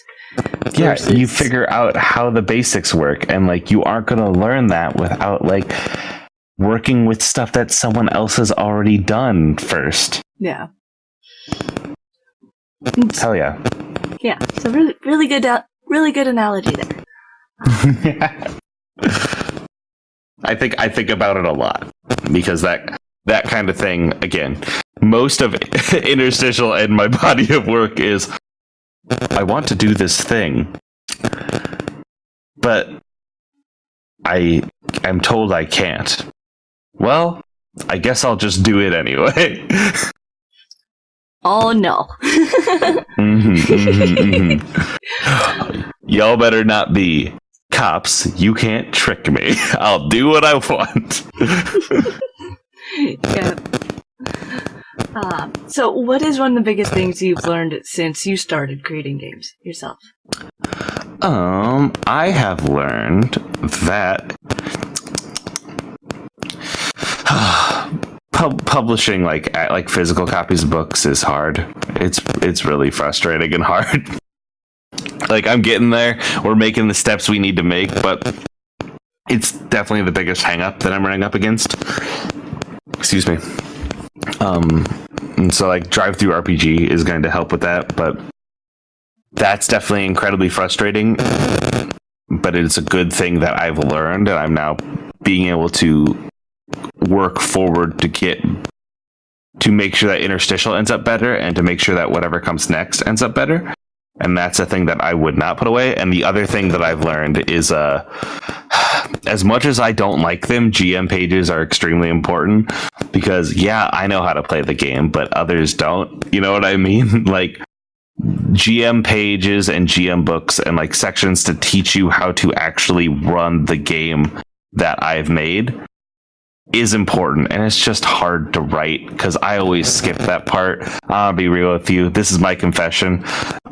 Yeah, you figure out how the basics work, and you aren't going to learn that without working with stuff that someone else has already done first. Yeah. Hell yeah. Yeah, so really good analogy there. I think about it a lot because that kind of thing, again, most of Interstitial and my body of work is I want to do this thing, but I am told I can't. Well, I guess I'll just do it anyway. Oh no. Y'all better not be cops. You can't trick me. I'll do what I want. Yeah. So what is one of the biggest things you've learned since you started creating games yourself? I have learned that publishing like physical copies of books is hard. It's really frustrating and hard. I'm getting there. We're making the steps we need to make, but it's definitely the biggest hang up that I'm running up against. Excuse me. And so drive-through RPG is going to help with that, but that's definitely incredibly frustrating. but it's a good thing that I've learned, and I'm now being able to work forward to make sure that Interstitial ends up better, and to make sure that whatever comes next ends up better. And that's a thing that I would not put away. And the other thing that I've learned is, as much as I don't like them, GM pages are extremely important, because yeah, I know how to play the game, but others don't. You know what I mean? Like, GM pages and GM books and like sections to teach you how to actually run the game that I've made is important, and it's just hard to write because I always skip that part. I'll be real with you. This is my confession.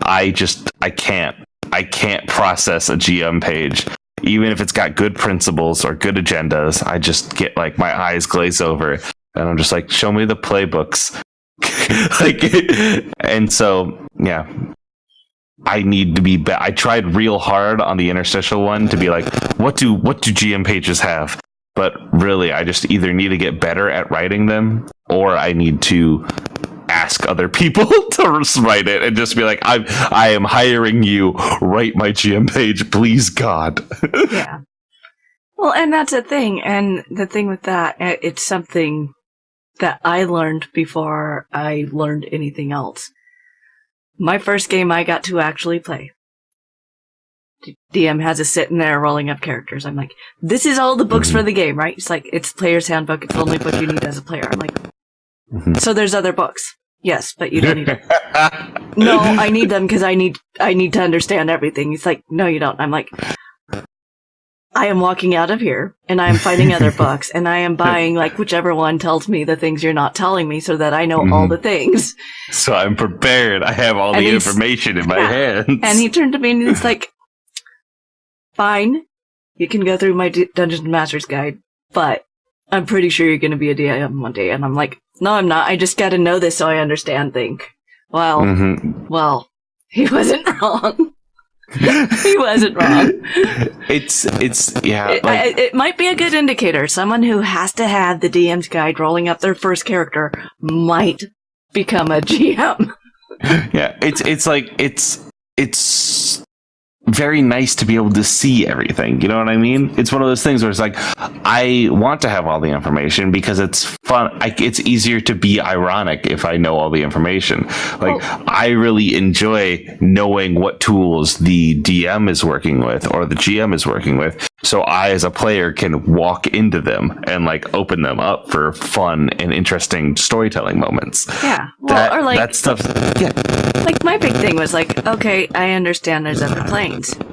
I can't process a GM page, even if it's got good principles or good agendas. I just get like my eyes glaze over, and I'm just like, show me the playbooks. And so yeah, I need to be. I tried real hard on the Interstitial one to be like, what do GM pages have? But really, I just either need to get better at writing them, or I need to ask other people to write it and just be like, I am hiring you. Write my GM page, please, God. Yeah. Well, and that's a thing. And the thing with that, it's something that I learned before I learned anything else. My first game I got to actually play, DM has us sitting there rolling up characters. I'm like, this is all the books for the game, right? It's like, it's player's handbook. It's the only book you need as a player. I'm like, so there's other books. Yes, but you don't need them. No, I need them because I need to understand everything. It's like, no, you don't. I'm like, I am walking out of here and I am finding other books and I am buying like whichever one tells me the things you're not telling me so that I know all the things. So I'm prepared. I have all the information in my hands. And he turned to me and he's like, fine, you can go through my Dungeons & Masters guide, but I'm pretty sure you're going to be a DM one day. And I'm like, no, I'm not. I just got to know this so I understand things. Well, he wasn't wrong. He wasn't wrong. It might be a good indicator. Someone who has to have the DM's guide rolling up their first character might become a GM. Yeah, it's very nice to be able to see everything. You know what I mean? It's one of those things where it's like, I want to have all the information because it's fun. It's easier to be ironic if I know all the information. Like, I really enjoy knowing what tools the DM is working with or the GM is working with, so I as a player can walk into them and like open them up for fun and interesting storytelling moments. Yeah. Well, or like that stuff. Yeah. Like, my big thing was like, okay, I understand there's other planes. The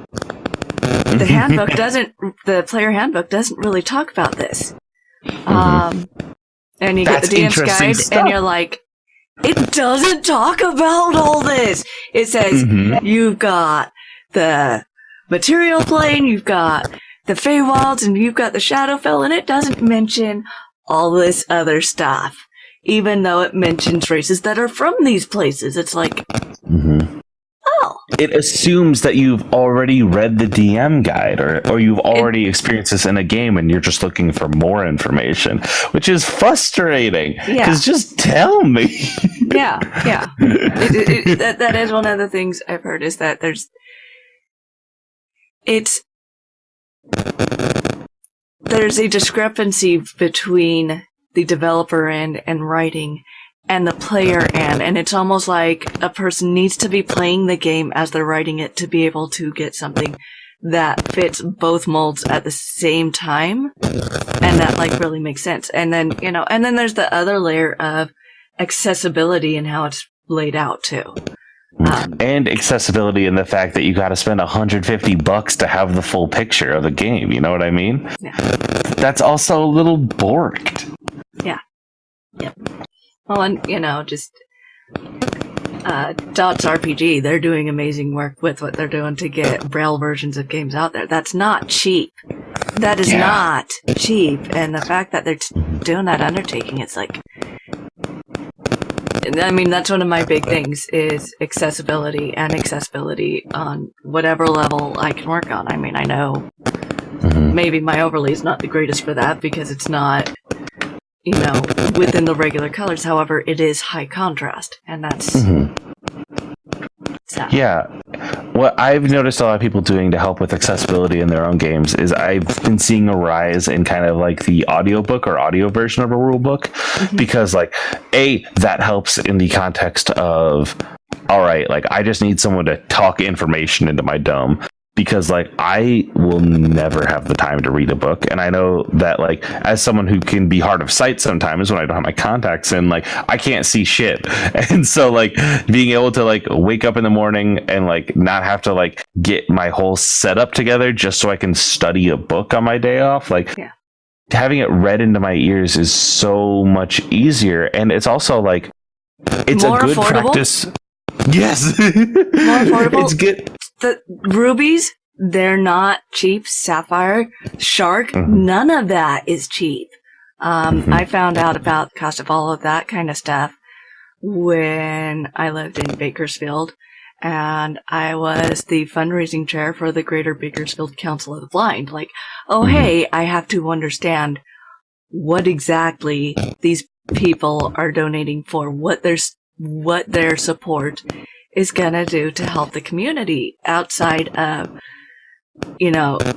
player handbook doesn't really talk about this. And you get the DM's guide and you're like, it doesn't talk about all this. It says, you've got the material plane, you've got the Feywilds, and you've got the Shadowfell, and it doesn't mention all this other stuff. Even though it mentions races that are from these places. It's like, oh. It assumes that you've already read the DM guide or you've already experienced this in a game and you're just looking for more information, which is frustrating. Because just tell me. Yeah. That is one of the things I've heard, is that there's a discrepancy between the developer end and writing and the player end, and it's almost like a person needs to be playing the game as they're writing it to be able to get something that fits both molds at the same time, and that like really makes sense. And then, and then there's the other layer of accessibility and how it's laid out too. And accessibility in the fact that you got to spend $150 to have the full picture of the game. You know what I mean? Yeah. That's also a little borked. Yeah. Yep. Well, and just Dots RPG, they're doing amazing work with what they're doing to get Braille versions of games out there. That's not cheap. That is not cheap. And the fact that they're doing that undertaking, it's like, I mean, that's one of my big things is accessibility, and accessibility on whatever level I can work on. I mean, I know maybe my overlay is not the greatest for that because it's not, within the regular colors. However, it is high contrast, and that's sad. Yeah. what I've noticed a lot of people doing to help with accessibility in their own games is I've been seeing a rise in kind of like the audiobook or audio version of a rule book, because like that helps in the context of, all right, like I just need someone to talk information into my dome, because like I will never have the time to read a book. And I know that like as someone who can be hard of sight sometimes when I don't have my contacts in, like I can't see shit. And so like being able to like wake up in the morning and like not have to like get my whole setup together just so I can study a book on my day off, like having it read into my ears is so much easier. And it's also like it's more a good affordable? practice. Yes. More affordable. It's good. The rubies, they're not cheap. Sapphire, shark, none of that is cheap. I found out about the cost of all of that kind of stuff when I lived in Bakersfield, and I was the fundraising chair for the Greater Bakersfield Council of the Blind. Like, hey, I have to understand what exactly these people are donating for, what their support is gonna do to help the community outside of the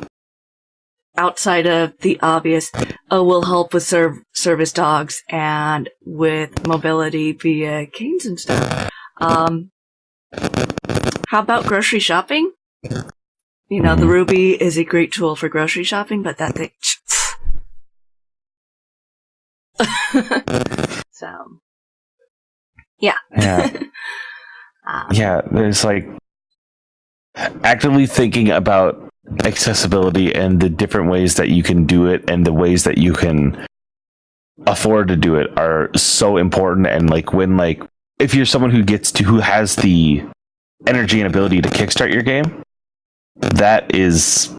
obvious. We'll help with service dogs and with mobility via canes and stuff. How about grocery shopping? The Ruby is a great tool for grocery shopping, but that thing. So, yeah. Yeah, there's like actively thinking about accessibility and the different ways that you can do it and the ways that you can afford to do it are so important. And like when like if you're someone who has the energy and ability to kickstart your game, that is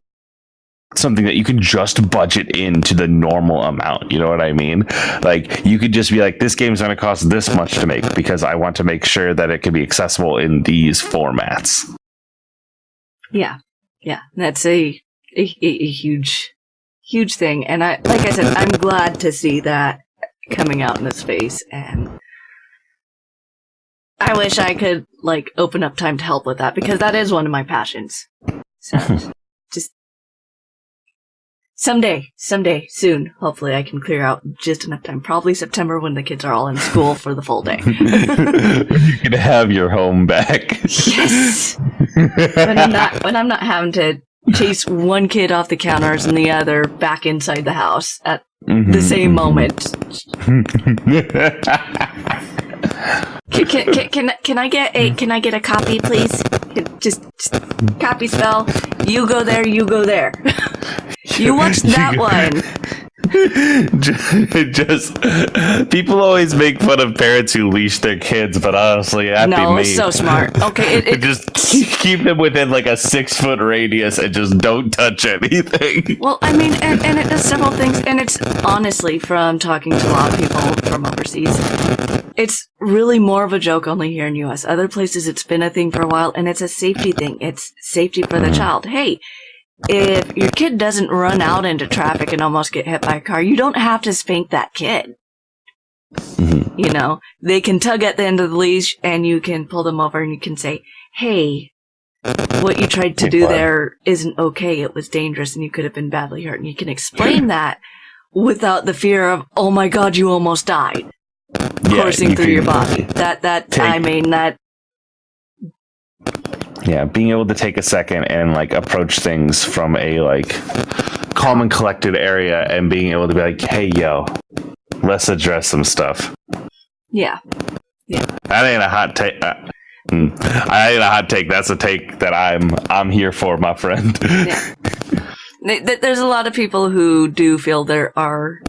something that you can just budget into the normal amount. You know what I mean? Like you could just be like, this game's going to cost this much to make because I want to make sure that it can be accessible in these formats. Yeah. That's a huge thing. And like I said, I'm glad to see that coming out in the space, and I wish I could like open up time to help with that, because that is one of my passions. So just someday, soon, hopefully I can clear out just enough time. Probably September when the kids are all in school for the full day. You can have your home back. Yes. When I'm not having to chase one kid off the counters and the other back inside the house at the same moment. Can I get a copy, please? Just copy spell. You go there. You watch that one. Just people always make fun of parents who leash their kids, but honestly, that'd be me. It's so smart. Okay, just keep them within like a 6-foot radius and just don't touch anything. Well, I mean, and it does several things, and it's honestly, from talking to a lot of people from overseas, it's really more of a joke only here in U.S. Other places, it's been a thing for a while, and it's a safety thing. It's safety for the child. Hey, if your kid doesn't run out into traffic and almost get hit by a car, you don't have to spank that kid. They can tug at the end of the leash and you can pull them over and you can say, hey, what you tried to do there isn't okay. It was dangerous and you could have been badly hurt. And you can explain that without the fear of, oh my God, you almost died coursing through your body. Yeah, being able to take a second and like approach things from a like calm and collected area and being able to be like, hey, yo, let's address some stuff. Yeah. That ain't a hot take. I ain't a hot take. That's a take that I'm here for, my friend. Yeah. There's a lot of people who do feel there are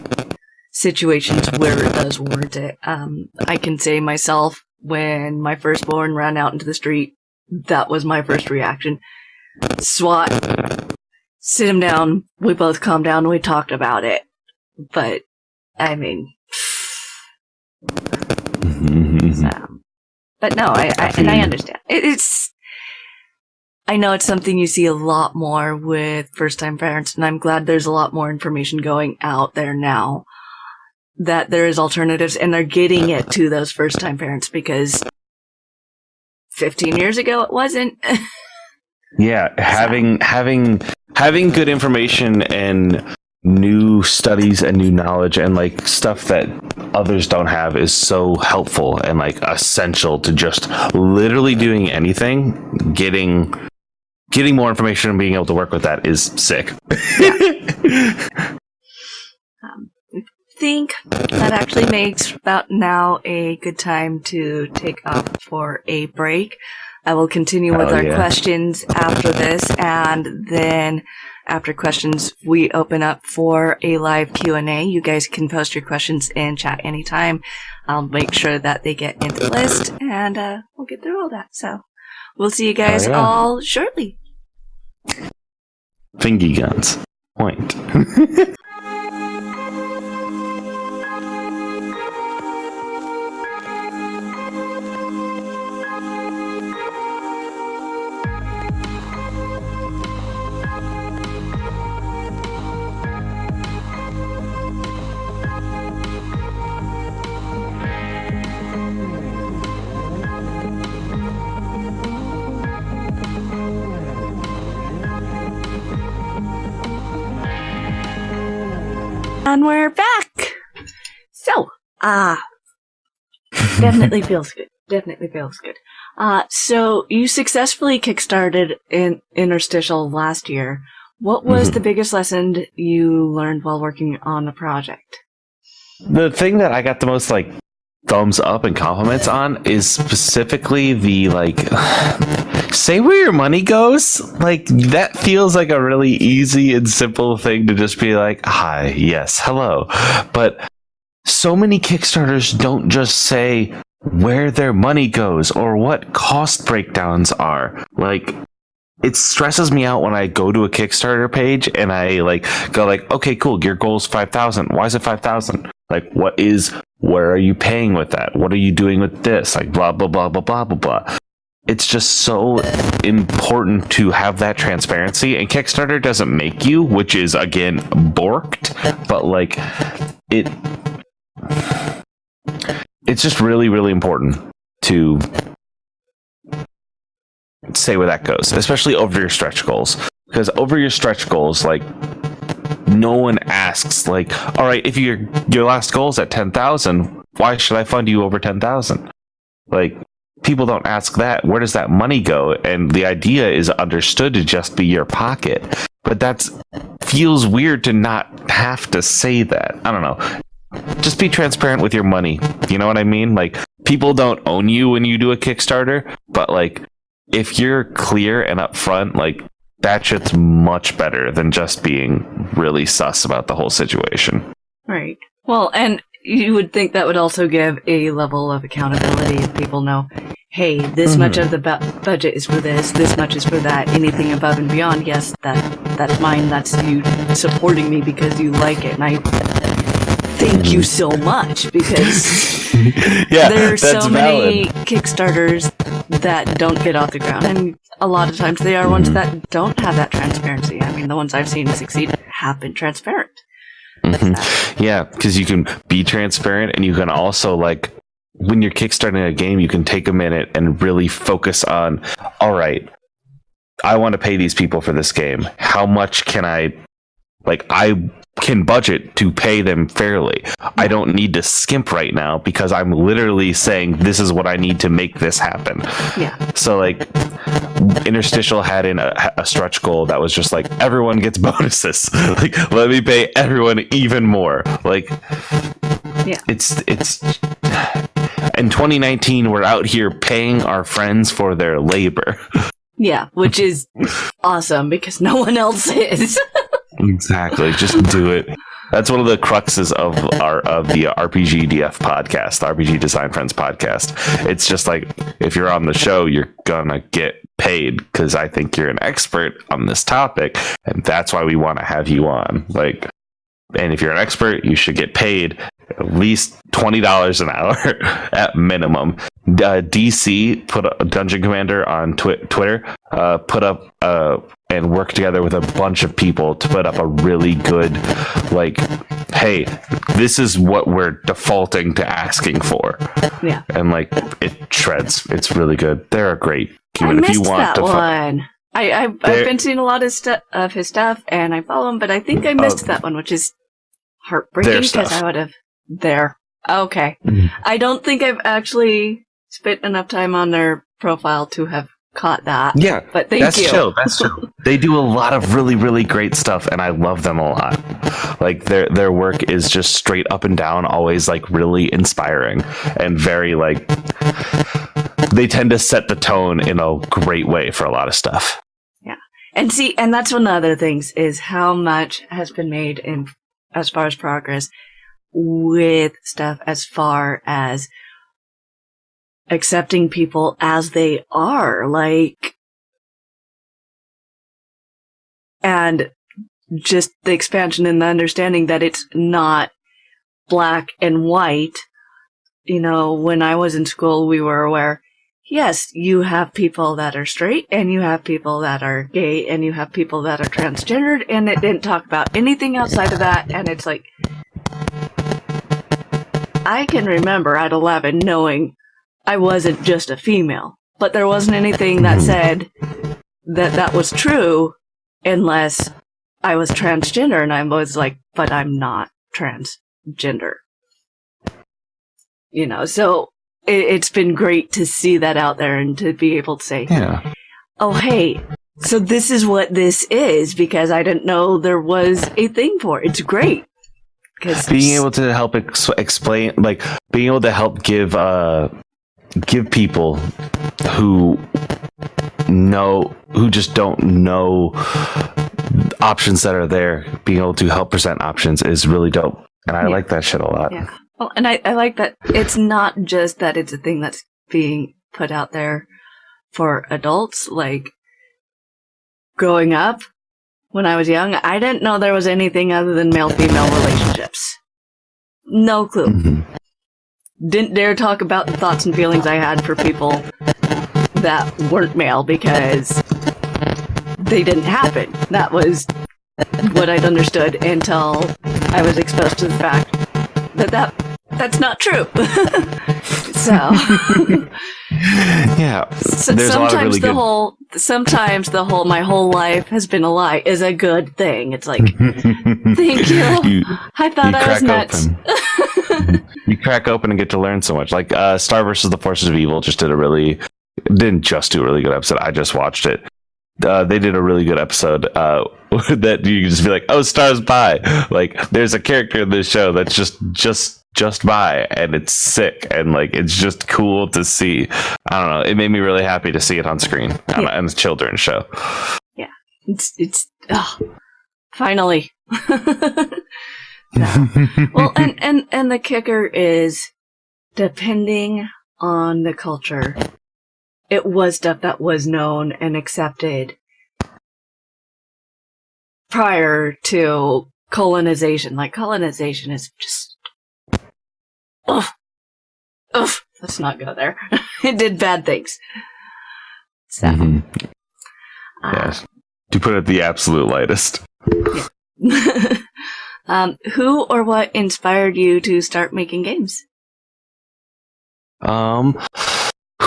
situations where it does warrant it. I can say myself, when my firstborn ran out into the street, that was my first reaction. SWAT, sit him down, we both calmed down, we talked about it. But, I mean... but no, I understand. I know it's something you see a lot more with first-time parents, and I'm glad there's a lot more information going out there now that there is alternatives, and they're getting it to those first-time parents, because 15 years ago it wasn't. Yeah, having good information and new studies and new knowledge and like stuff that others don't have is so helpful and like essential to just literally doing anything. Getting more information and being able to work with that is sick. Yeah. I think that actually makes about now a good time to take off for a break. I will continue with our questions after this, and then after questions, we open up for a live Q&A. You guys can post your questions in chat anytime. I'll make sure that they get into the list, and we'll get through all that. So we'll see you guys all shortly. Fingy guns. Point. And we're back! So, definitely feels good. Definitely feels good. So you successfully kickstarted in Interstitial last year. What was the biggest lesson you learned while working on the project? The thing that I got the most like thumbs up and compliments on is specifically the like say where your money goes. Like that feels like a really easy and simple thing to just be like, hi, yes, hello. But so many Kickstarters don't just say where their money goes or what cost breakdowns are. Like it stresses me out when I go to a Kickstarter page and I like go like, okay, cool, your goal's 5,000. Why is it 5,000? Like where are you paying with that? What are you doing with this? Like blah, blah, blah, blah, blah, blah, blah. It's just so important to have that transparency, and Kickstarter doesn't make you, which is again borked, but like it's just really, really important to say where that goes, especially over your stretch goals, because over your stretch goals, like no one asks like, all right, if your last goal is at 10,000, why should I fund you over 10,000? Like people don't ask that. Where does that money go? And the idea is understood to just be your pocket, but that's feels weird to not have to say that. I don't know. Just be transparent with your money. You know what I mean? Like people don't own you when you do a Kickstarter, but like if you're clear and upfront, like that shit's much better than just being really sus about the whole situation. Right. Well, and you would think that would also give a level of accountability if people know, hey, this much of the budget is for this much is for that. Anything above and beyond, yes, that's mine. That's you supporting me because you like it. And I thank you so much, because there are so many Kickstarters that don't get off the ground, and a lot of times they are ones that don't have that transparency. I mean, the ones I've seen succeed have been transparent. Yeah, because you can be transparent, and you can also, like, when you're kickstarting a game, you can take a minute and really focus on, all right, I want to pay these people for this game. How much can I can budget to pay them fairly. I don't need to skimp right now because I'm literally saying this is what I need to make this happen. Yeah. So like Interstitial had in a stretch goal that was just like everyone gets bonuses. Like let me pay everyone even more. Like yeah. It's in 2019 we're out here paying our friends for their labor. Yeah, which is awesome because no one else is. Exactly. Just do it. That's one of the cruxes of the RPG DF podcast, the RPG Design Friends podcast. It's just like, if you're on the show, you're gonna get paid because I think you're an expert on this topic, and that's why we want to have you on. Like, and if you're an expert, you should get paid at least $20 an hour at minimum. DC put a Dungeon Commander on Twitter, put up and work together with a bunch of people to put up a really good, like, hey, this is what we're defaulting to asking for. Yeah. And like it shreds. It's really good. They're a great I missed that one. I've been seeing a lot of his stuff, and I follow him, but I think I missed that one, which is heartbreaking because I would have there. Okay. I don't think I've actually spent enough time on their profile to have caught that. Yeah, but thank you. That's chill. They do a lot of really, really great stuff, and I love them a lot. Like their work is just straight up and down, always like really inspiring and very like. They tend to set the tone in a great way for a lot of stuff. Yeah, and that's one of the other things is how much has been made in as far as progress with stuff as far as accepting people as they are, like, and just the expansion and the understanding that it's not black and white. You know, when I was in school, we were aware, yes, you have people that are straight, and you have people that are gay, and you have people that are transgendered, and it didn't talk about anything outside of that, and it's like, I can remember at 11 knowing I wasn't just a female, but there wasn't anything that said that was true unless I was transgender, and I was like, but I'm not transgender. You know, so it's been great to see that out there and to be able to say, oh, hey, so this is what this is, because I didn't know there was a thing for it. It's great. Being able to help explain, like being able to help give people who just don't know options that are there, being able to help present options is really dope. And I like that shit a lot. Yeah. Well, and I like that it's not just that it's a thing that's being put out there for adults. Like, growing up, when I was young, I didn't know there was anything other than male-female relationships. No clue. Mm-hmm. Didn't dare talk about the thoughts and feelings I had for people that weren't male because they didn't happen. That was what I'd understood until I was exposed to the fact that's not true. So yeah, there's sometimes sometimes the whole my whole life has been a lie is a good thing. It's like, thank you. I thought I was nuts. You crack open and get to learn so much. Like Star versus the Forces of Evil didn't just do a really good episode. I just watched it. They did a really good episode that you can just be like, oh, Star's bi. Like, there's a character in this show that's just bi, and it's sick, and like it's just cool to see. I don't know. It made me really happy to see it on screen on a children's show. Yeah, it's finally. Well, and the kicker is, depending on the culture, it was stuff that was known and accepted prior to colonization. Like, colonization is just, let's not go there. It did bad things. So, yes, to put it the absolute lightest. Yeah. Who or what inspired you to start making games? Who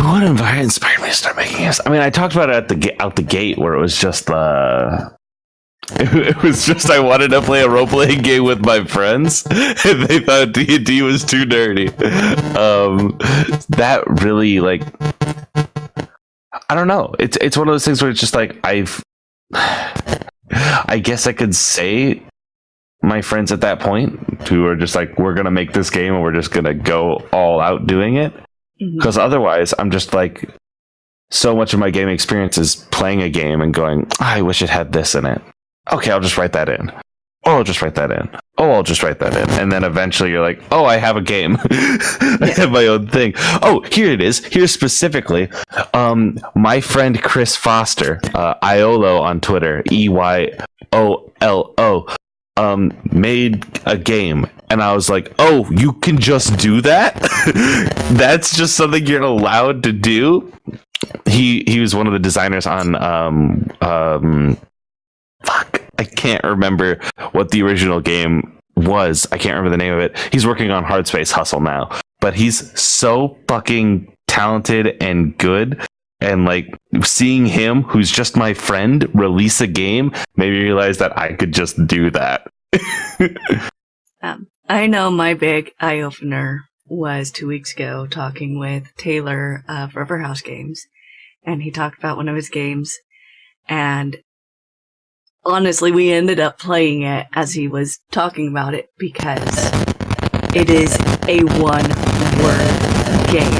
would inspired me to start making games? I mean, I talked about it out the gate, where it was just it was just I wanted to play a role playing game with my friends, and they thought D&D was too nerdy. That really, like, I don't know. It's one of those things where it's just like I guess I could say my friends at that point who are just like, we're gonna make this game and we're just gonna go all out doing it. Because otherwise, I'm just like, so much of my gaming experience is playing a game and going, I wish it had this in it. Okay, I'll just write that in. Oh, I'll just write that in. Oh, I'll just write that in. And then eventually you're like, oh, I have a game. I have my own thing. Oh, here it is. Here specifically, my friend Chris Foster, Iolo on Twitter, EYOLO, made a game. And I was like, oh, you can just do that? That's just something you're allowed to do? He was one of the designers on I can't remember what the original game was. I can't remember the name of it. He's working on Hard Space Hustle now. But he's so fucking talented and good And like seeing him, who's just my friend, release a game made me realize that I could just do that. I know my big eye opener was 2 weeks ago talking with Taylor of Powerhouse Games, and he talked about one of his games, and honestly, we ended up playing it as he was talking about it because it is a one-word game.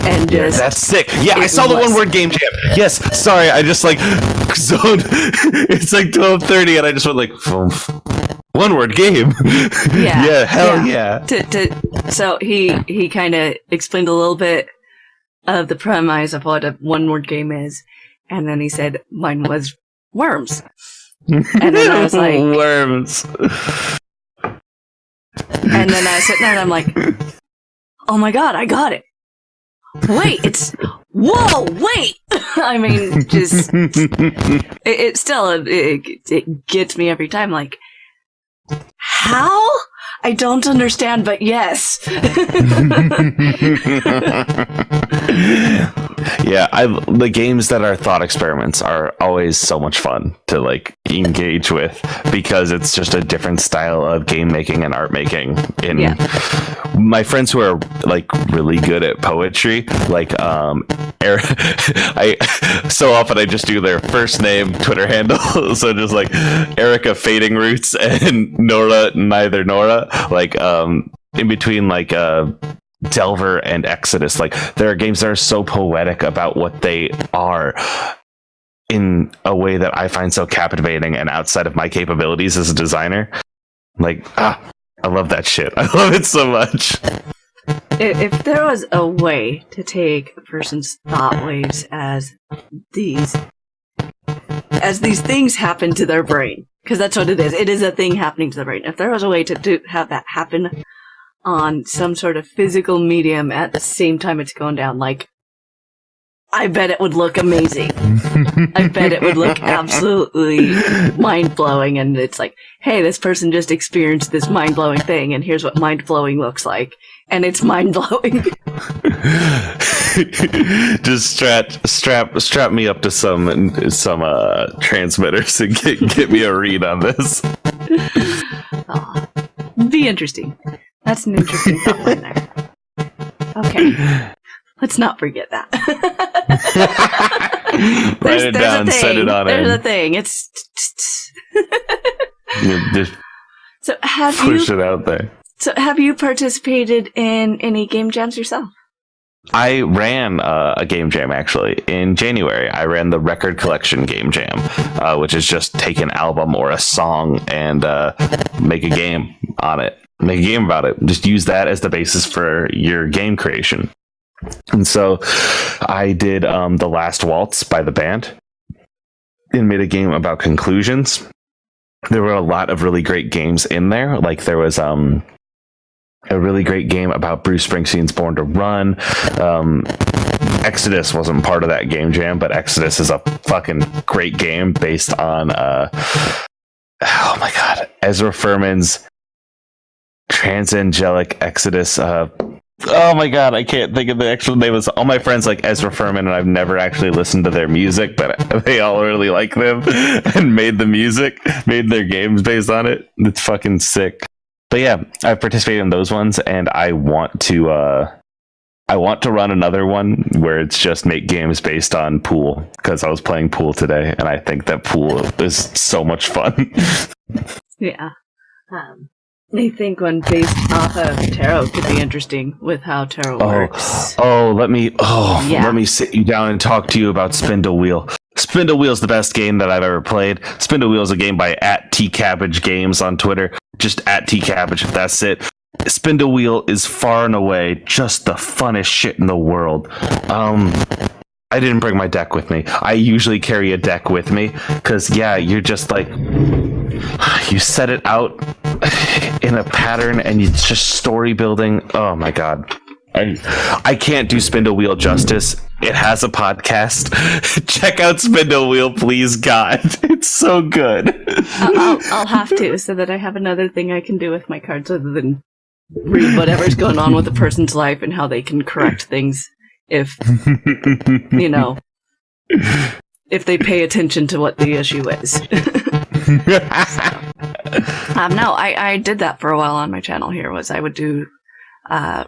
And yeah, that's sick. Yeah, I saw the one-word game jam. Yes, sorry, I just like zoned. It's like 12:30, and I just went like, one-word game. Yeah, yeah, hell yeah. So he kind of explained a little bit of the premise of what a one-word game is, and then he said mine was worms. And then I was like, worms. And then I was sitting there and I'm like, oh my god, I got it. Wait, whoa, wait! I mean, just, it still gets me every time, like, how? I don't understand, but yes. Yeah, the games that are thought experiments are always so much fun to like engage with because it's just a different style of game making and art making. My friends who are like really good at poetry, like so often I just do their first name Twitter handle, so just like Erica Fading Roots and Nora Neither Nora, like in between like Delver and Exodus. Like there are games that are so poetic about what they are in a way that I find so captivating and outside of my capabilities as a designer. Like, I love that shit. I love it so much. If there was a way to take a person's thought waves as these things happen to their brain, because that's what it is. It is a thing happening to the brain. If there was a way to have that happen on some sort of physical medium at the same time it's going down, like, I bet it would look amazing. I bet it would look absolutely mind-blowing, and it's like, hey, this person just experienced this mind-blowing thing, and here's what mind-blowing looks like, and it's mind-blowing. Just strap me up to some transmitters and get me a read on this. Be interesting. That's an interesting thought in there. Okay. Let's not forget that. Write it down, set it on There's a thing. It's just so push it out there. So have you participated in any game jams yourself? I ran a game jam actually in January. I ran the Record Collection Game Jam, which is just take an album or a song and make a game on it. Make a game about it. Just use that as the basis for your game creation. And so I did The Last Waltz by the band and made a game about conclusions. There were a lot of really great games in there. Like there was a really great game about Bruce Springsteen's Born to Run. Exodus wasn't part of that game jam, but Exodus is a fucking great game based on oh my god, Ezra Furman's Transangelic Exodus. Oh my god, I can't think of the actual name. All my friends like Ezra Furman, and I've never actually listened to their music, but they all really like them and made the music, made their games based on it. It's fucking sick. But yeah, I've participated in those ones, and I want to run another one where it's just make games based on pool, because I was playing pool today, and I think that pool is so much fun. Yeah. I think one based off of tarot could be interesting with how tarot works. Let me sit you down and talk to you about Spindle Wheel. Spindle Wheel is the best game that I've ever played. Spindle Wheel is a game by @tcabbage_games on Twitter. Just @tcabbage, that's it. Spindle Wheel is far and away just the funnest shit in the world. I didn't bring my deck with me. I usually carry a deck with me because, yeah, you're just like, you set it out in a pattern and it's just story building. Oh my god. I can't do Spindle Wheel justice. It has a podcast. Check out Spindle Wheel, please, God. It's so good. I'll have to, so that I have another thing I can do with my cards other than read whatever's going on with a person's life and how they can correct things if, you know, if they pay attention to what the issue is. No, I did that for a while on my channel here, was I would do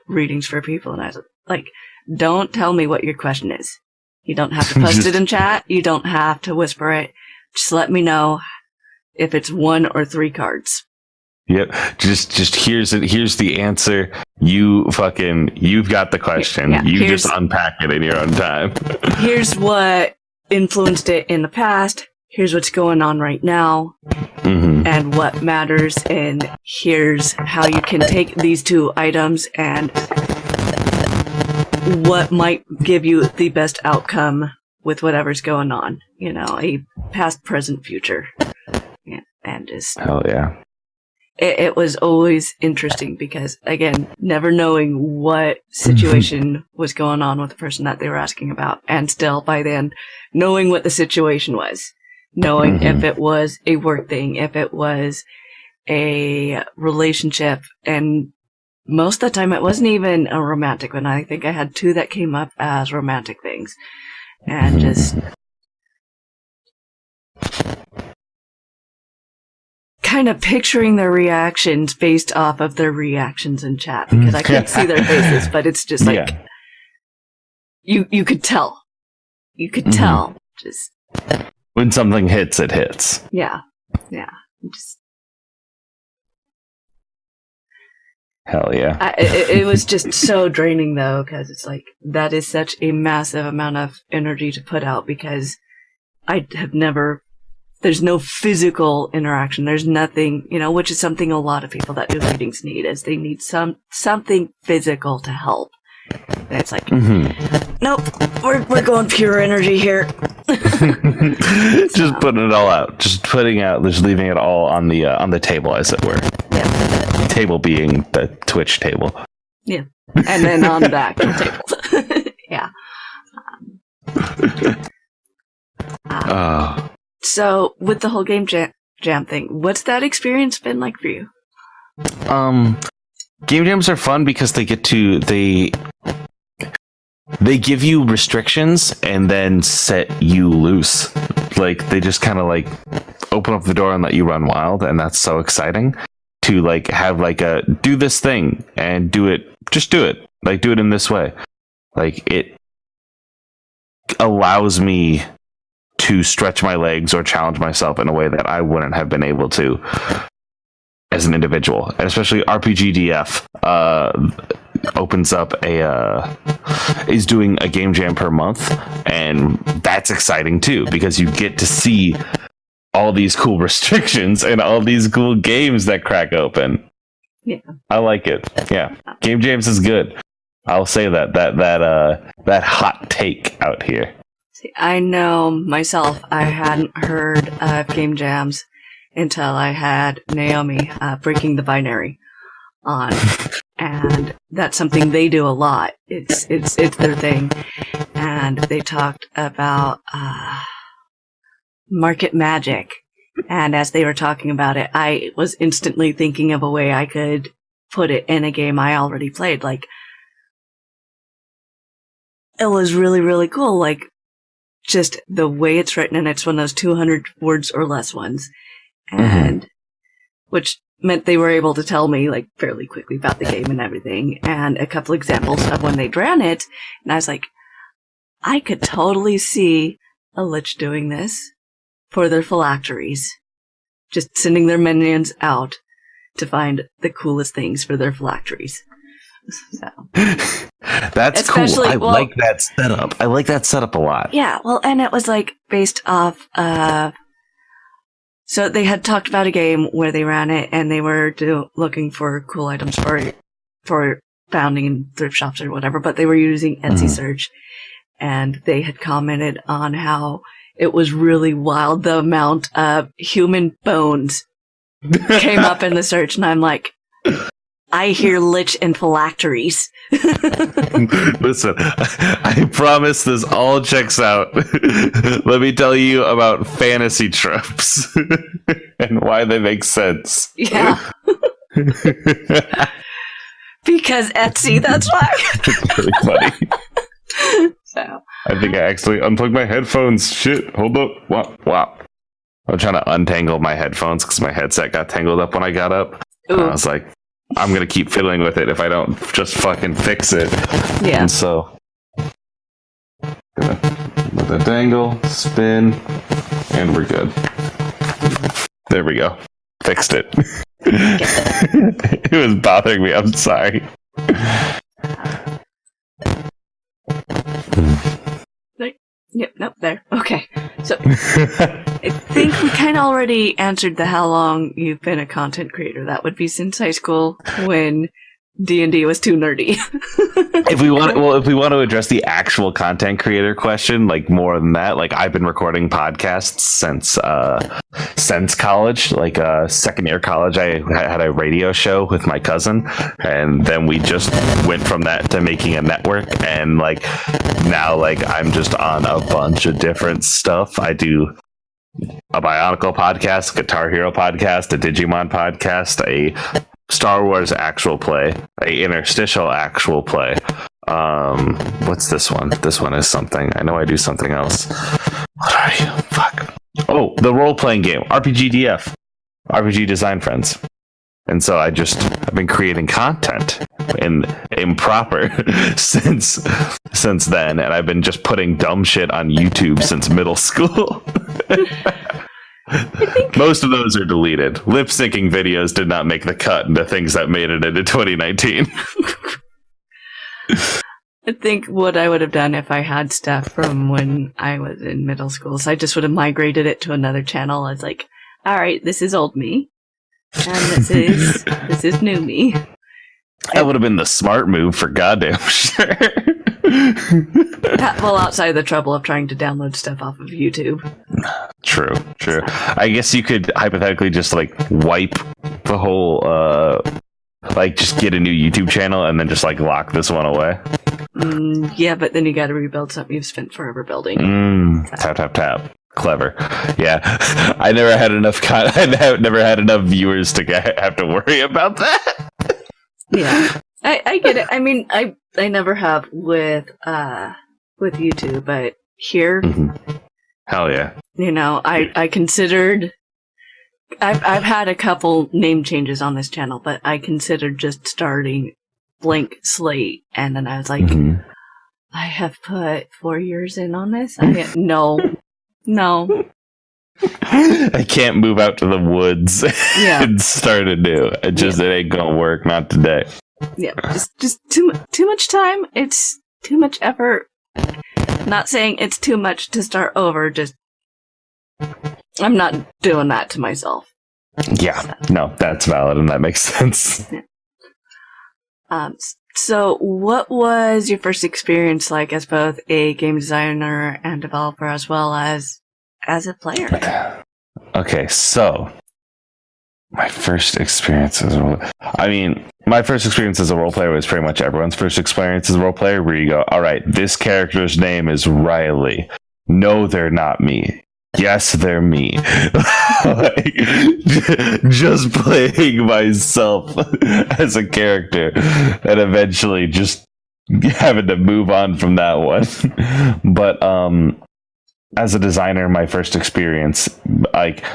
readings for people, and I was like, don't tell me what your question is. You don't have to post it in chat. You don't have to whisper it. Just let me know if it's 1 or 3 cards. Yep. Just here's the answer. You've got the question. Yeah, you just unpack it in your own time. Here's what influenced it in the past. Here's what's going on right now, and what matters, and here's how you can take these 2 items and what might give you the best outcome with whatever's going on. You know, a past, present, future. Yeah, and just... Hell yeah. It was always interesting because, again, never knowing what situation was going on with the person that they were asking about, and still, by then, knowing what the situation was. Knowing if it was a work thing, if it was a relationship, and most of the time it wasn't even a romantic one. I think I had 2 that came up as romantic things. And just kind of picturing their reactions based off of their reactions in chat, because I couldn't see their faces, but it's just like, you could tell. You could tell. Just... When something hits, it hits. Yeah. Yeah. Just... Hell yeah. It was just so draining, though, because it's like, that is such a massive amount of energy to put out, because I have never... There's no physical interaction. There's nothing, you know, which is something a lot of people that do readings need, is they need something physical to help. And it's like, nope, we're going pure energy here. Just putting it all out. Just leaving it all on the table, as it were. Yeah. Table being the Twitch table. Yeah. And then on the actual table. Yeah. So, with the whole game jam thing, what's that experience been like for you? Game jams are fun because they give you restrictions and then set you loose. Like, they just kind of like open up the door and let you run wild, and that's so exciting to like have like a do this thing and do it like do it in this way. Like, it allows me to stretch my legs or challenge myself in a way that I wouldn't have been able to as an individual. And especially RPGDF opens up is doing a game jam per month, and that's exciting too, because you get to see all these cool restrictions and all these cool games that crack open. Yeah, I like it. Yeah, game jams is good. I'll say that hot take out here. See, I know myself, I hadn't heard of game jams until I had Naomi breaking the binary on, and that's something they do a lot. It's their thing, and they talked about market magic, and as they were talking about it, I was instantly thinking of a way I could put it in a game I already played. Like, it was really, really cool. Like, just the way it's written, and it's one of those 200 words or less ones, and which meant they were able to tell me like fairly quickly about the game and everything, and a couple examples of when they'd ran it, and I was like, I could totally see a Lich doing this for their phylacteries, just sending their minions out to find the coolest things for their phylacteries. So that's cool. I like that setup. I like that setup a lot. Yeah, well, and it was like based off so they had talked about a game where they ran it and they were looking for cool items for founding in thrift shops or whatever, but they were using Etsy search, and they had commented on how it was really wild the amount of human bones came up in the search, and I'm like, I hear Lich and phylacteries. Listen, I promise this all checks out. Let me tell you about fantasy tropes and why they make sense. Yeah. Because Etsy, that's why. It's really funny. So I think I actually unplugged my headphones. Shit, hold up. Wow. I'm trying to untangle my headphones because my headset got tangled up when I got up. I was like, I'm going to keep fiddling with it if I don't just fucking fix it. Yeah. And so, gonna let that dangle, spin, and we're good. There we go. Fixed it. It was bothering me. I'm sorry. Yep, nope, there. Okay. So, I think we kind of already answered the how long you've been a content creator. That would be since high school when D&D was too nerdy. If we want to address the actual content creator question, like more than that, like I've been recording podcasts since college, like second year college. I had a radio show with my cousin, and then we just went from that to making a network. And like now, like I'm just on a bunch of different stuff. I do a Bionicle podcast, Guitar Hero podcast, a Digimon podcast, a Star Wars actual play, a Interstitial actual play. What's this one? This one is something. I know I do something else. What are you? Fuck. Oh, the role-playing game, RPG RPG Design Friends. And so I've been creating content in improper since then, and I've been just putting dumb shit on YouTube since middle school. Most of those are deleted. Lip syncing videos did not make the cut into things that made it into 2019. I think what I would have done if I had stuff from when I was in middle school is I just would have migrated it to another channel. I was like, all right, this is old me, and this is new me. That would have been the smart move for goddamn sure. Well, outside of the trouble of trying to download stuff off of YouTube. True. I guess you could hypothetically just like wipe the whole, like just get a new YouTube channel and then just like lock this one away. Yeah, but then you got to rebuild something you've spent forever building. Tap. Clever. Yeah, I never had enough. I never had enough viewers to have to worry about that. Yeah, I get it. I mean, I never have with YouTube, but here, hell yeah. You know, I considered. I've had a couple name changes on this channel, but I considered just starting blank slate, and then I was like, I have put 4 years in on this. No. I can't move out to the woods and start anew. It ain't gonna work. Not today. Yeah, just too much time. It's too much effort. Not saying it's too much to start over. Just I'm not doing that to myself. Yeah, no, that's valid and that makes sense. So what was your first experience like as both a game designer and developer, as well as a player? Okay, so my first experience as my first experience as a role player was pretty much everyone's first experience as a role player, where you go, all right, this character's name is Riley. No, they're not me. Yes, they're me. Like, just playing myself as a character and eventually just having to move on from that one. But as a designer, my first experience, like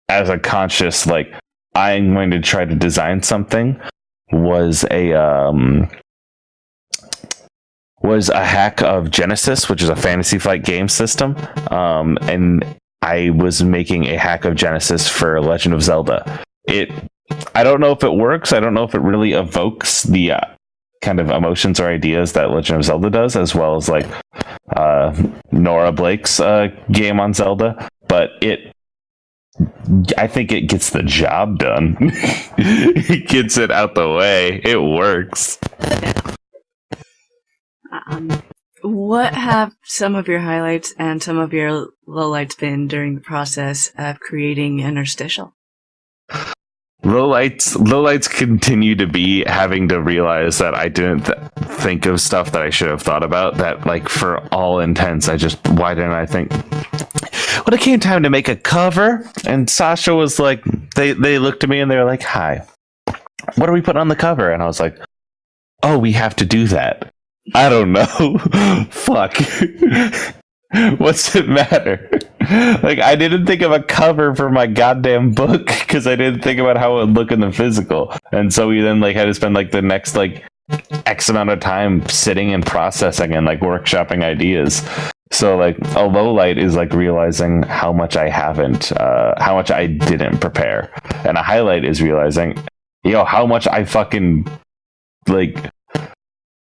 as a conscious, like I'm going to try to design something, was a hack of Genesis, which is a Fantasy Flight game system, and I was making a hack of Genesis for Legend of Zelda. I don't know if it works. I don't know if it really evokes the kind of emotions or ideas that Legend of Zelda does, as well as like Nora Blake's game on Zelda. But I think it gets the job done. It gets it out the way. It works. What have some of your highlights and some of your lowlights been during the process of creating Interstitial? Lowlights continue to be having to realize that I didn't think of stuff that I should have thought about. That, like, for all intents, why didn't I think? When it came time to make a cover, and Sasha was like, they looked at me and they were like, "Hi, what are we putting on the cover?" And I was like, "Oh, we have to do that." I don't know. Fuck. What's it matter? Like, I didn't think of a cover for my goddamn book because I didn't think about how it would look in the physical. And so we then like had to spend like the next like X amount of time sitting and processing and like workshopping ideas. So like a low light is like realizing how much I didn't prepare. And a highlight is realizing, how much I fucking like,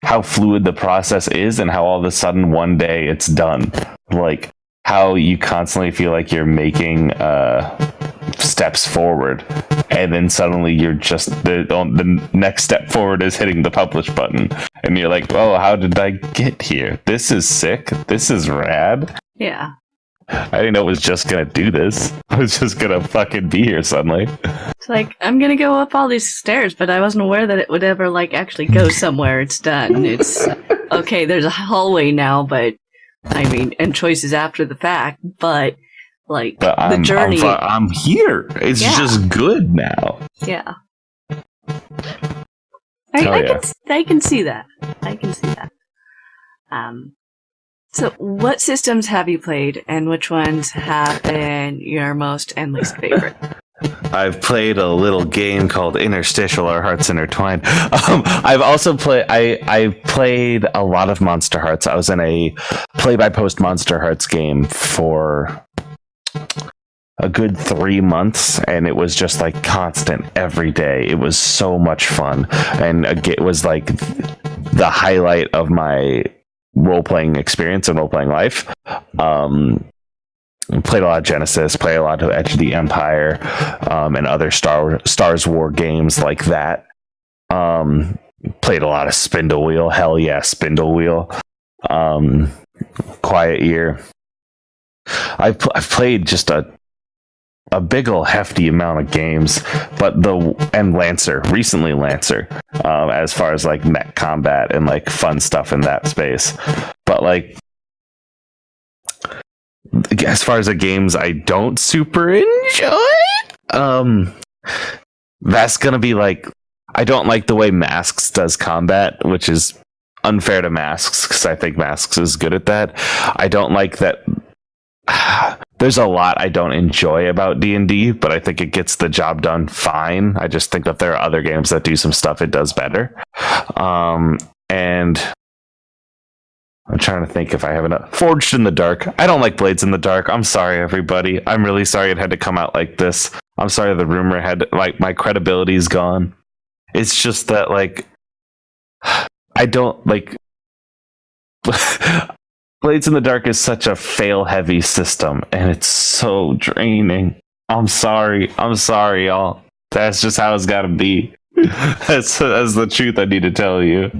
how fluid the process is and how all of a sudden one day it's done. Like how you constantly feel like you're making steps forward and then suddenly you're just the next step forward is hitting the publish button and you're like, oh, how did I get here? This is sick. This is rad. Yeah. I didn't know it was just gonna do this. I was just gonna fucking be here suddenly. It's like, I'm gonna go up all these stairs, but I wasn't aware that it would ever like actually go somewhere. It's done. It's okay, there's a hallway now, but I mean, and choices after the fact, but like the journey. I'm here. It's just good now. Yeah. I can see that. I can see that. So what systems have you played, and which ones have been your most and least favorite? I've played a little game called Interstitial or Hearts Intertwined. I've also played. I played a lot of Monster Hearts. I was in a play-by-post Monster Hearts game for a good 3 months, and it was just like constant every day. It was so much fun, and it was like the highlight of my role-playing experience and role-playing life. Played a lot of Genesis, played a lot of Edge of the Empire, and other Stars War games like that. Played a lot of Spindle Wheel. Hell yeah, Spindle Wheel. Quiet Year. I've played just a big ol' hefty amount of games, and recently Lancer, as far as like mech combat and like fun stuff in that space. But like, as far as the games I don't super enjoy, that's gonna be like, I don't like the way Masks does combat, which is unfair to Masks because I think Masks is good at that. I don't like that. There's a lot I don't enjoy about D&D, but I think it gets the job done fine. I just think that there are other games that do some stuff it does better. And I'm trying to think if I have enough. Forged in the Dark. I don't like Blades in the Dark. I'm sorry, everybody. I'm really sorry it had to come out like this. I'm sorry the rumor had, like, my credibility is gone. It's just that, like, I don't, like... Blades in the Dark is such a fail-heavy system, and it's so draining. I'm sorry, y'all. That's just how it's gotta be. That's the truth I need to tell you.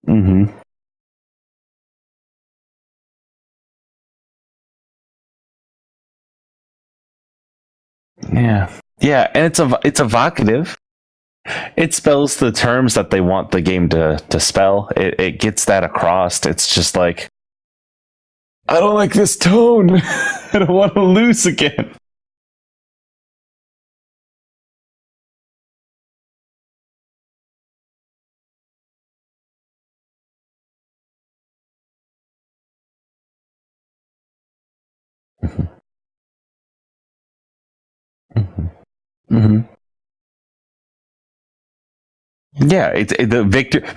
Mm-hmm. Yeah. Yeah, and it's evocative. It spells the terms that they want the game to spell. It gets that across. It's just like, I don't like this tone. I don't want to lose again. Mm-hmm. Mm-hmm. Yeah, the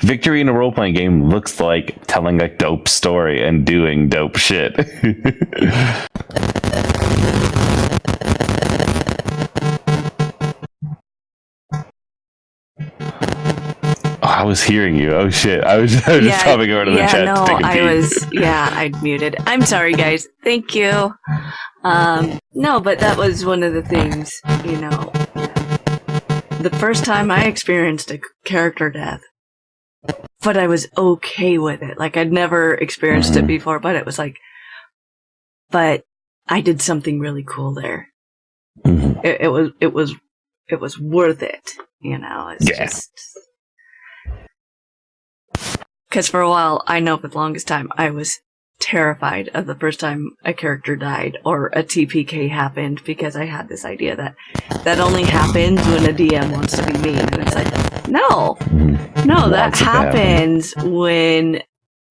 victory in a role playing game looks like telling a dope story and doing dope shit. I was hearing you. Oh shit! I was just popping over to the chat. No, I'd muted. I'm sorry, guys. Thank you. No, but that was one of the things, the first time I experienced a character death, but I was okay with it. Like, I'd never experienced it before, but it was like, but I did something really cool there. Mm-hmm. It was worth it, It's just because for a while, I know for the longest time, I was terrified of the first time a character died or a TPK happened, because I had this idea that only happens when a DM wants to be mean. And it's like, no, that happens when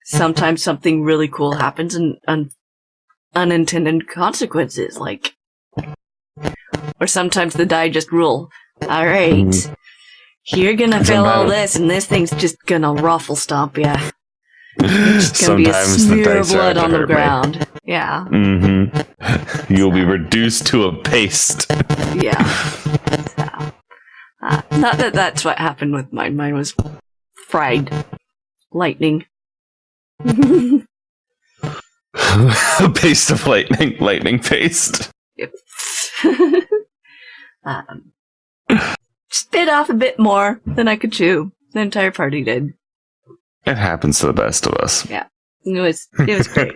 sometimes something really cool happens and unintended consequences, like, or sometimes the die just rule. All right, you're gonna fail all this, and this thing's just gonna ruffle stomp you. It's gonna be a smear of blood on the ground. Yeah. You'll be reduced to a paste. Yeah. So, not that that's what happened with mine. Mine was fried lightning. Paste of lightning paste. Yep. Spit off a bit more than I could chew. The entire party did. It happens to the best of us. Yeah. It was great.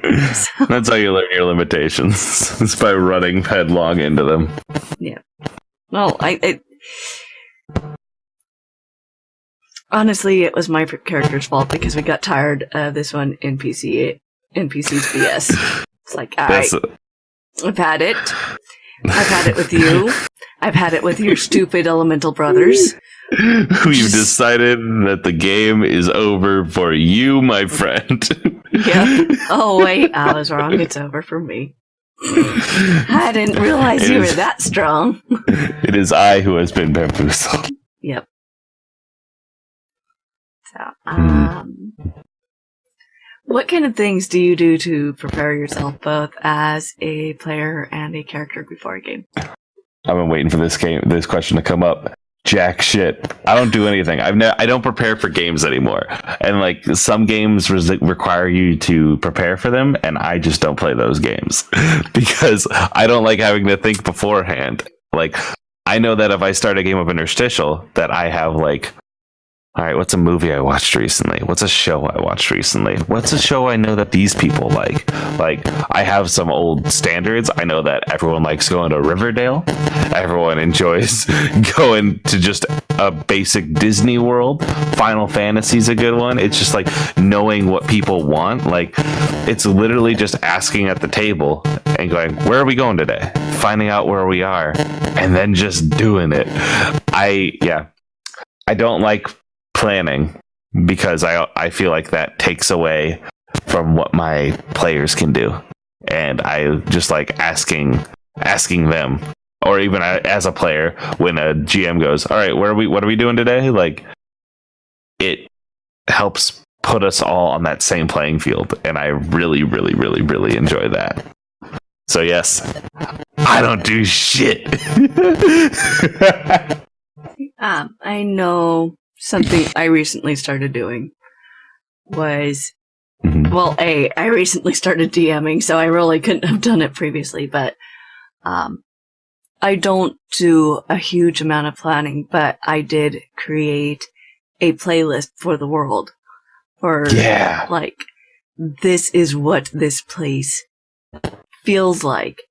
That's how you learn your limitations. It's by running headlong into them. Yeah. Well, honestly, it was my character's fault because we got tired of this one NPC's BS. It's like, alright, I've had it. I've had it with you. I've had it with your stupid elemental brothers. We've decided that the game is over for you, my friend. Yep. Oh, wait, I was wrong. It's over for me. I didn't realize you were that strong. It is I who has been bamboozled. Yep. So, what kind of things do you do to prepare yourself both as a player and a character before a game? I've been waiting for this question to come up. Jack shit. I don't do anything. I don't prepare for games anymore. And like some games require you to prepare for them, and I just don't play those games because I don't like having to think beforehand. Like I know that if I start a game of Interstitial, that I have like, all right, what's a movie I watched recently? What's a show I watched recently? What's a show I know that these people like? Like, I have some old standards. I know that everyone likes going to Riverdale. Everyone enjoys going to just a basic Disney World. Final Fantasy's a good one. It's just like knowing what people want. Like, it's literally just asking at the table and going, where are we going today? Finding out where we are and then just doing it. I don't like planning because I feel like that takes away from what my players can do, and I just like asking them, or even as a player when a GM goes, all right, what are we doing today? Like it helps put us all on that same playing field, and I really enjoy that. So yes, I don't do shit. I know something I recently started doing was, well, I recently started DMing, so I really couldn't have done it previously, but I don't do a huge amount of planning, but I did create a playlist for the world. Like, this is what this place feels like.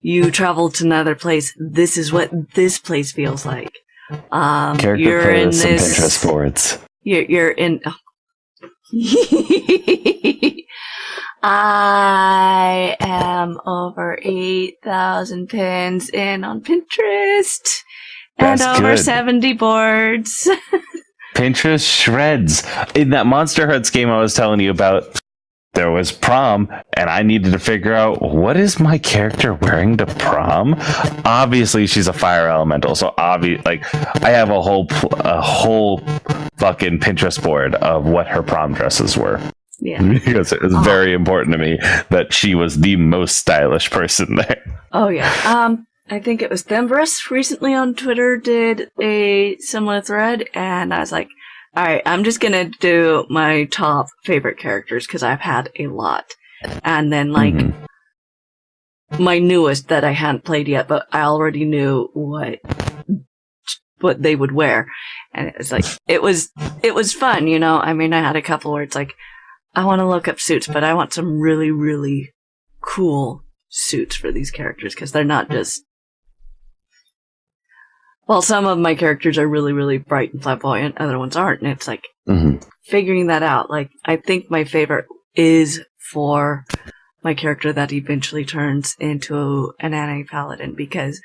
You travel to another place, this is what this place feels like. Character you're in this, this Pinterest boards. You're in. I am over 8,000 pins in on Pinterest. That's and over good. 70 boards. Pinterest shreds. In that Monster Hearts game I was telling you about, there was prom, and I needed to figure out, what is my character wearing to prom? Obviously, she's a fire elemental, so I have a whole fucking Pinterest board of what her prom dresses were. Yeah. Because it was very important to me that she was the most stylish person there. Oh, yeah. I think it was Thembrus recently on Twitter did a similar thread, and I was like, alright, I'm just gonna do my top favorite characters, because I've had a lot. And then, like, my newest that I hadn't played yet, but I already knew what they would wear. And it was like, it was fun, you know? I mean, I had a couple where it's like, I want to look up suits, but I want some really, really cool suits for these characters, because they're not just... Well, some of my characters are really, really bright and flamboyant, other ones aren't, and it's like, figuring that out. Like, I think my favorite is for my character that eventually turns into an anti-paladin, because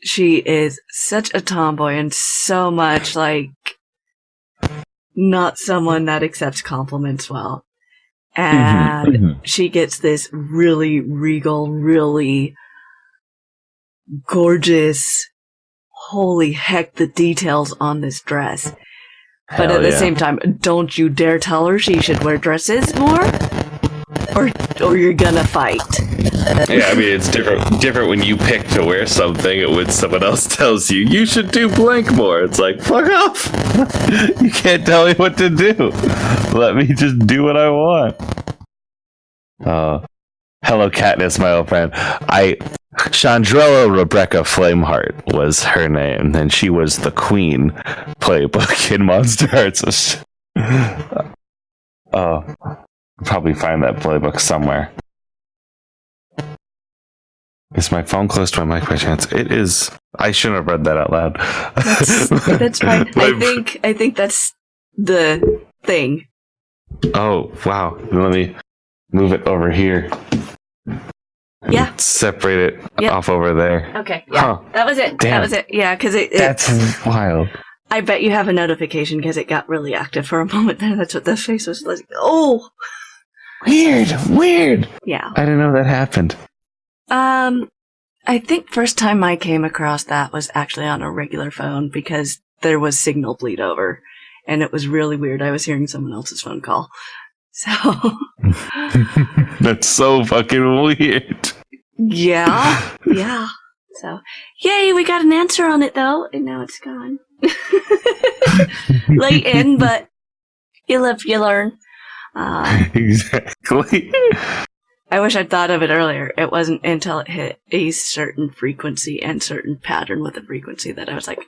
she is such a tomboy and so much like not someone that accepts compliments well. And she gets this really regal, really gorgeous, holy heck, the details on this dress. But at the same time, don't you dare tell her she should wear dresses more, or you're gonna fight. Yeah, I mean, it's different when you pick to wear something and when someone else tells you, you should do blank more. It's like, fuck off. You can't tell me what to do. Let me just do what I want. Hello, Katniss, my old friend. Chandrella Rebecca Flameheart was her name, and she was the queen playbook in Monster Hearts. Probably find that playbook somewhere. Is my phone close to my mic by chance? It is. I shouldn't have read that out loud. That's fine. I think that's the thing. Oh, wow. Let me move it over here. Yeah. Separate it off over there. Okay. Yeah. Huh. That was it. Damn. That was it. Yeah, because that's wild. I bet you have a notification because it got really active for a moment there. That's what the face was like. Oh! Weird. Yeah. I didn't know that happened. I think first time I came across that was actually on a regular phone because there was signal bleed over. And it was really weird. I was hearing someone else's phone call. So. That's so fucking weird. Yeah. Yeah. So, yay, we got an answer on it though, and now it's gone. Late in, but you live, you learn. Exactly. I wish I'd thought of it earlier. It wasn't until it hit a certain frequency and certain pattern with the frequency that I was like,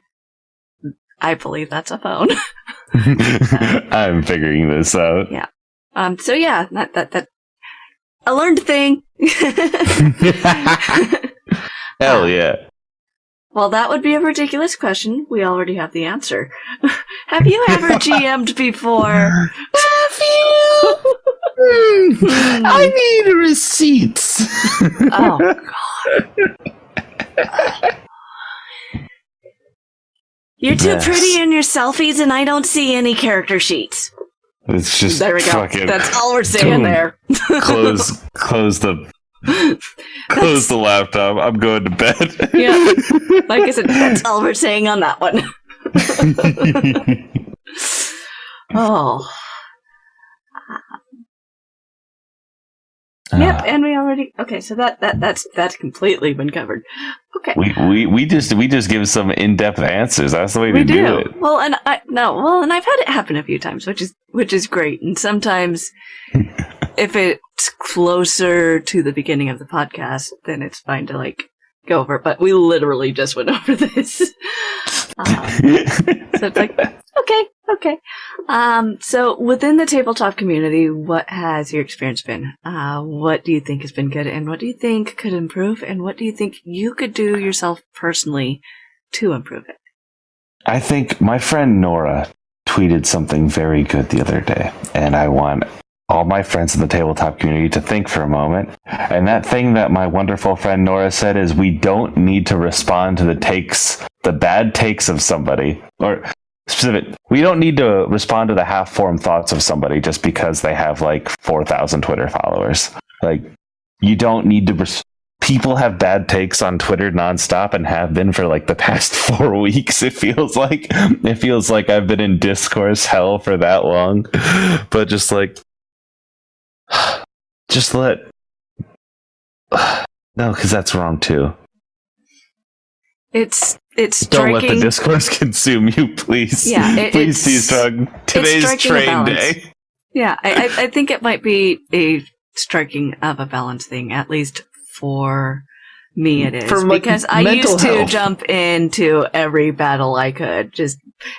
I believe that's a phone. I'm figuring this out. Yeah. So yeah, that a learned thing. Hell yeah. Well, that would be a ridiculous question. We already have the answer. Have you ever GM'd before? Have you? I need receipts. Oh, God. You're too pretty in your selfies, and I don't see any character sheets. It's just there we go. That's all we're saying there. Close the laptop. I'm going to bed. Yeah. Like I said, that's all we're saying on that one. Oh. Yep, and we already so that's completely been covered. Okay. We just give some in-depth answers. That's the way to do it. Well, and I've had it happen a few times, which is great. And sometimes if it's closer to the beginning of the podcast, then it's fine to like go over it. But we literally just went over this. So it's like, okay. So within the tabletop community, what has your experience been? What do you think has been good, and what do you think could improve, and what do you think you could do yourself personally to improve it? I think my friend Nora tweeted something very good the other day, and I want all my friends in the tabletop community to think for a moment. And that thing that my wonderful friend Nora said is, we don't need to respond to the bad takes of somebody, or specific. We don't need to respond to the half-formed thoughts of somebody just because they have like 4,000 Twitter followers. Like, you don't need to. People have bad takes on Twitter nonstop and have been for like the past 4 weeks. It feels like I've been in discourse hell for that long. But just let. No, because that's wrong too. It's don't let the discourse consume you, please. Yeah, please see strong. Today's train day. Yeah, I think it might be a striking of a balance thing, at least for me it is. Because I used to jump into every battle I could,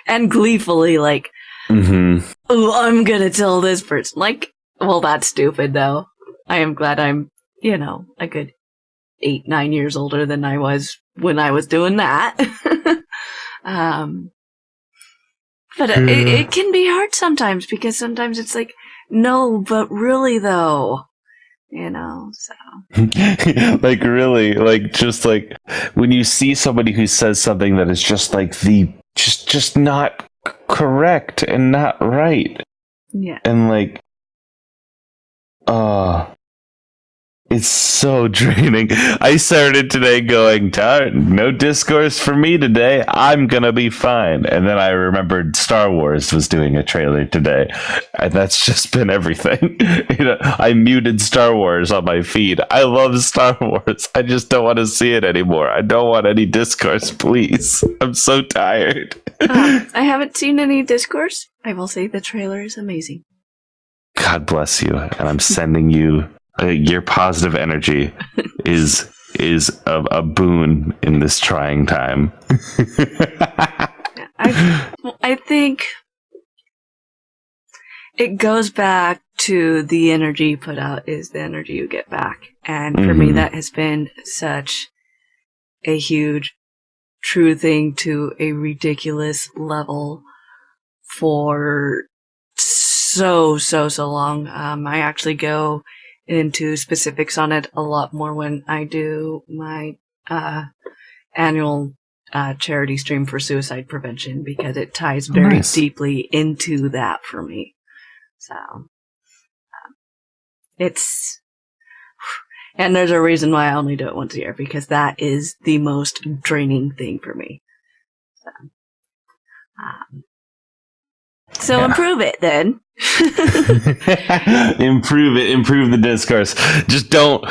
and gleefully like, oh, I'm gonna tell this person. Like, well, that's stupid though. I am glad I'm, a good 8-9 years older than I was when I was doing that. But it can be hard sometimes, because sometimes it's like No, but really though, so. Like really, like just like when you see somebody who says something that is just like just not correct and not right. Yeah. And like, it's so draining. I started today going, no discourse for me today. I'm gonna be fine. And then I remembered Star Wars was doing a trailer today. And that's just been everything. I muted Star Wars on my feed. I love Star Wars. I just don't want to see it anymore. I don't want any discourse, please. I'm so tired. I haven't seen any discourse. I will say the trailer is amazing. God bless you. And I'm sending you your positive energy is a boon in this trying time. I think it goes back to the energy you put out is the energy you get back. And for me, that has been such a huge true thing to a ridiculous level for so long. I actually go into specifics on it a lot more when I do my annual charity stream for suicide prevention, because it ties very deeply into that for me. So and there's a reason why I only do it once a year, because that is the most draining thing for me. So improve it then. Improve the discourse. Just don't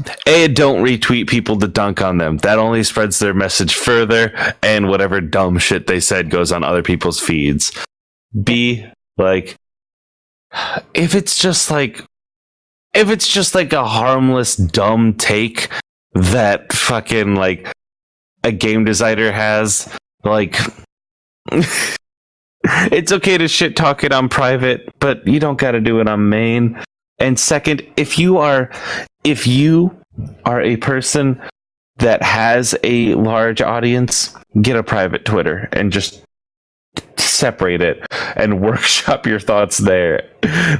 retweet people to dunk on them. That only spreads their message further, and whatever dumb shit they said goes on other people's feeds. B, like, if it's just like a harmless dumb take that fucking like a game designer has, like, it's okay to shit talk it on private, but you don't got to do it on main. And second, if you are a person that has a large audience, get a private Twitter and just separate it and workshop your thoughts there.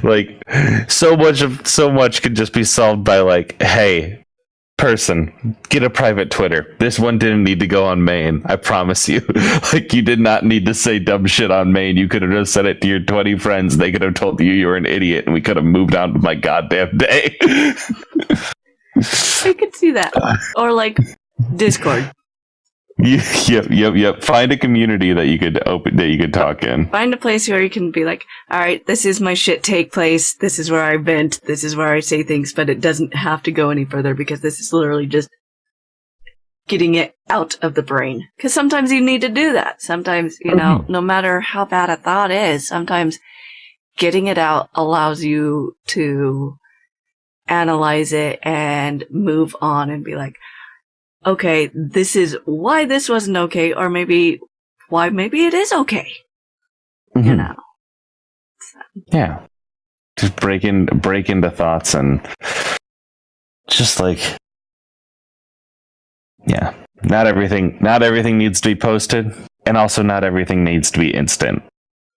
Like, so much could just be solved by like, hey, person, get a private Twitter. This one didn't need to go on main. I promise you. Like, you did not need to say dumb shit on main. You could have just said it to your 20 friends. They could have told you were an idiot, and we could have moved on with my goddamn day. I could see that. Or like Discord. Yep. Find a community that you could talk in. Find a place where you can be like, all right, this is my shit take place. This is where I vent. This is where I say things, but it doesn't have to go any further, because this is literally just getting it out of the brain. Because sometimes you need to do that. Sometimes, no matter how bad a thought is, sometimes getting it out allows you to analyze it and move on and be like, okay, this is why this wasn't okay, or maybe why maybe it is okay. So. Yeah. Just break into thoughts and just like, yeah. Not everything needs to be posted, and also not everything needs to be instant.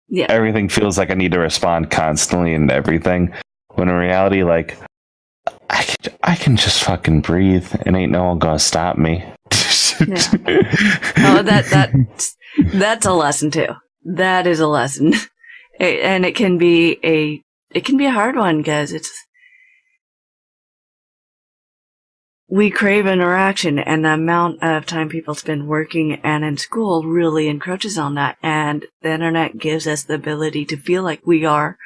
Yeah. Everything feels like I need to respond constantly and everything, when in reality, like, I can just fucking breathe, and ain't no one gonna stop me. Oh, that's a lesson too. That is a lesson, and it can be a hard one, because we crave interaction, and the amount of time people spend working and in school really encroaches on that, and the internet gives us the ability to feel like we are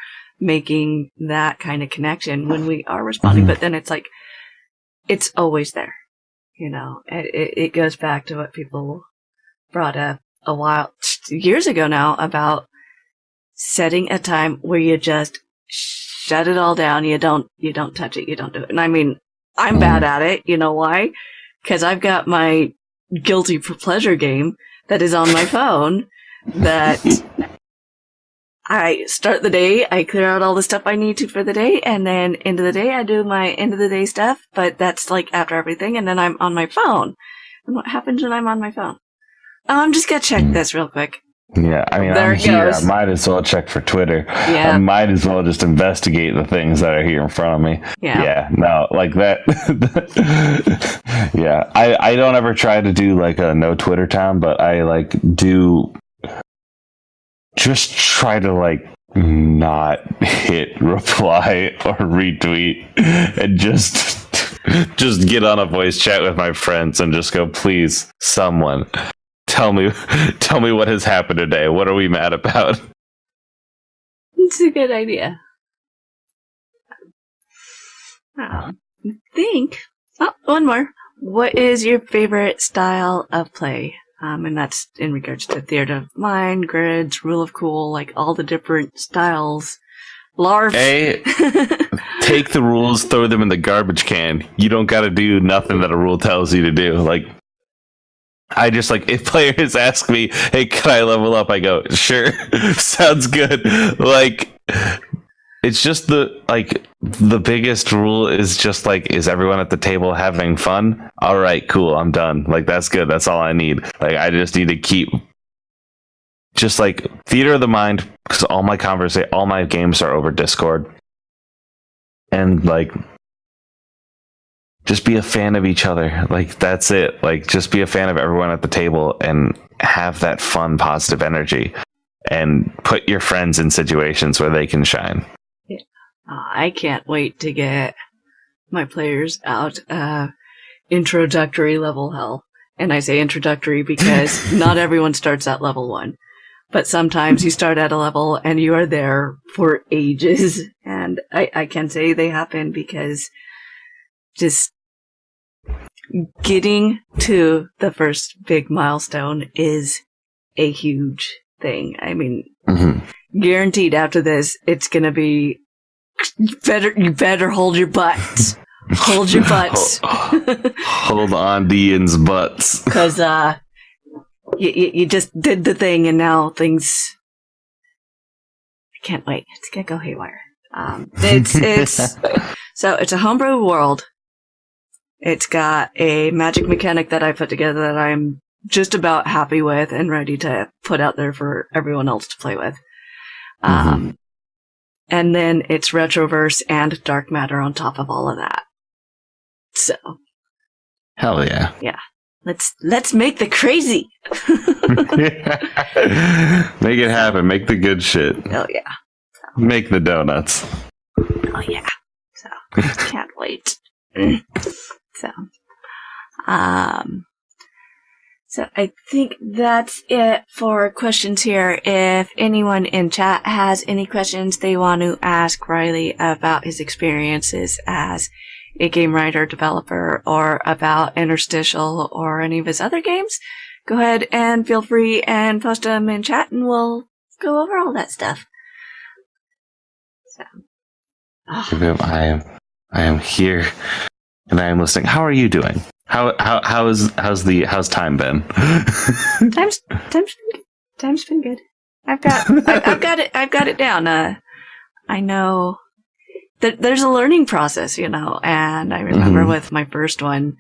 making that kind of connection when we are responding, but then it's like, it's always there. It goes back to what people brought up years ago now, about setting a time where you just shut it all down. You don't touch it. You don't do it. And I mean, I'm bad at it. You know why? Because I've got my guilty pleasure game that is on my phone that I start the day, I clear out all the stuff I need to for the day, and then end of the day, I do my end of the day stuff, but that's like after everything, and then I'm on my phone. And what happens when I'm on my phone? Oh, I'm just gonna check this real quick. Yeah, I mean, There I'm it here. goes. I might as well check for Twitter. Yeah. I might as well just investigate the things that are here in front of me. Yeah. No, like that. Yeah, I don't ever try to do like a no Twitter time, but I like do just try to like not hit reply or retweet and just get on a voice chat with my friends and just go, please, someone. Tell me what has happened today. What are we mad about? It's a good idea. I think. Oh, one more. What is your favorite style of play? And that's in regards to theater of mind, grids, rule of cool, like all the different styles. LARF. Take the rules, throw them in the garbage can. You don't got to do nothing that a rule tells you to do. Like, I just like, if players ask me, hey, can I level up? I go, sure, sounds good. Like, it's just the biggest rule is just like, is everyone at the table having fun? All right, cool, I'm done. Like, that's good. That's all I need. Like, I just need to keep just like theater of the mind, because all my games are over Discord. And like, just be a fan of each other. Like, that's it. Like, just be a fan of everyone at the table and have that fun, positive energy. And put your friends in situations where they can shine. Yeah. I can't wait to get my players out introductory level hell. And I say introductory because not everyone starts at level 1. But sometimes you start at a level and you are there for ages. And I can say they happen because just getting to the first big milestone is a huge thing. I mean, guaranteed after this, it's going to be, you better hold your butts. Hold your butts. Hold on to Ian's butts. Because you just did the thing and now things... I can't wait. It's going to go haywire. So it's a homebrew world. It's got a magic mechanic that I put together that I'm just about happy with and ready to put out there for everyone else to play with. And then it's retroverse and dark matter on top of all of that. So, hell yeah. Yeah. Let's make the crazy. Make it happen. Make the good shit. Oh yeah. So. Make the donuts. Oh yeah. So can't wait. So I think that's it for questions here. If anyone in chat has any questions they want to ask Riley about his experiences as a game writer, developer, or about Interstitial or any of his other games, go ahead and feel free and post them in chat and we'll go over all that stuff. So. I am here and I am listening. How are you doing? How's time been? Time's been good. I've got it down. I know there's a learning process, you know, and I remember with my first one,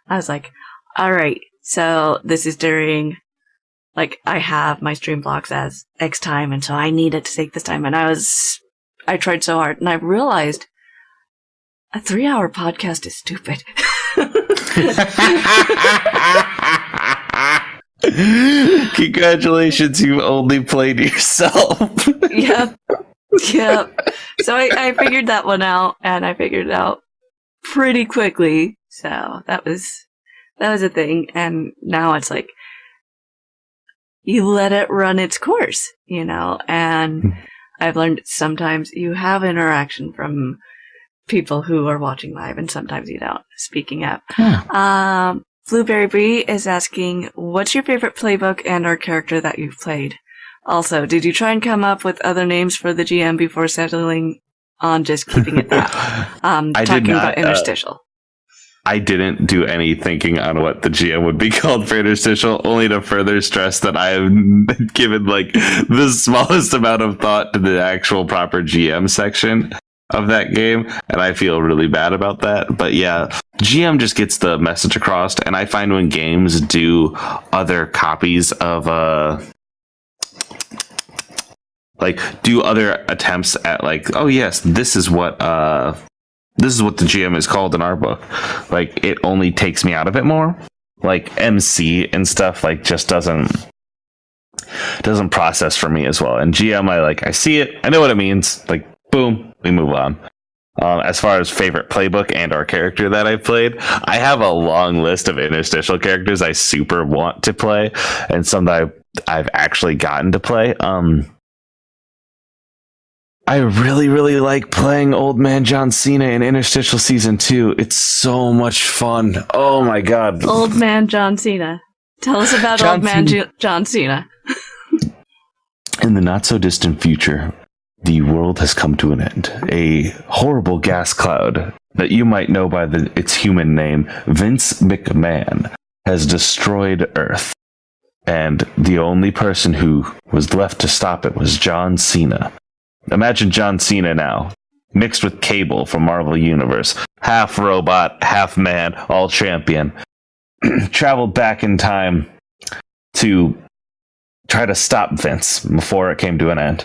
I was like, all right, so this is during, like, I have my stream blocks as X time, and so I need it to take this time, and I tried so hard, and I realized a 3-hour podcast is stupid. Congratulations, you only played yourself. Yep. So I figured that one out, and I figured it out pretty quickly. So that was a thing, and now it's like you let it run its course, you know. And I've learned sometimes you have interaction from people who are watching live, and sometimes you don't. Speaking of, Blueberry Bee is asking, "What's your favorite playbook and/or character that you've played? Also, did you try and come up with other names for the GM before settling on just keeping it that?" Talking about Interstitial. I didn't do any thinking on what the GM would be called for Interstitial, only to further stress that I have given like the smallest amount of thought to the actual proper GM section of that game, and I feel really bad about that. But yeah, GM just gets the message across, and I find when games do other copies of like do other attempts at like, oh yes, this is what the GM is called in our book. Like it only takes me out of it more. Like MC and stuff like just doesn't process for me as well. And GM, I see it, I know what it means. Like boom, we move on. As far as favorite playbook and our character that I've played, I have a long list of interstitial characters I super want to play, and some that I've actually gotten to play. I really, really like playing Old Man John Cena in Interstitial Season 2. It's so much fun. Oh my god. Old Man John Cena. Tell us about Old Man John Cena. In the not-so-distant future, the world has come to an end. A horrible gas cloud that you might know by its human name, Vince McMahon, has destroyed Earth. And the only person who was left to stop it was John Cena. Imagine John Cena now, mixed with Cable from Marvel Universe. Half robot, half man, all champion. Traveled back in time to try to stop Vince before it came to an end.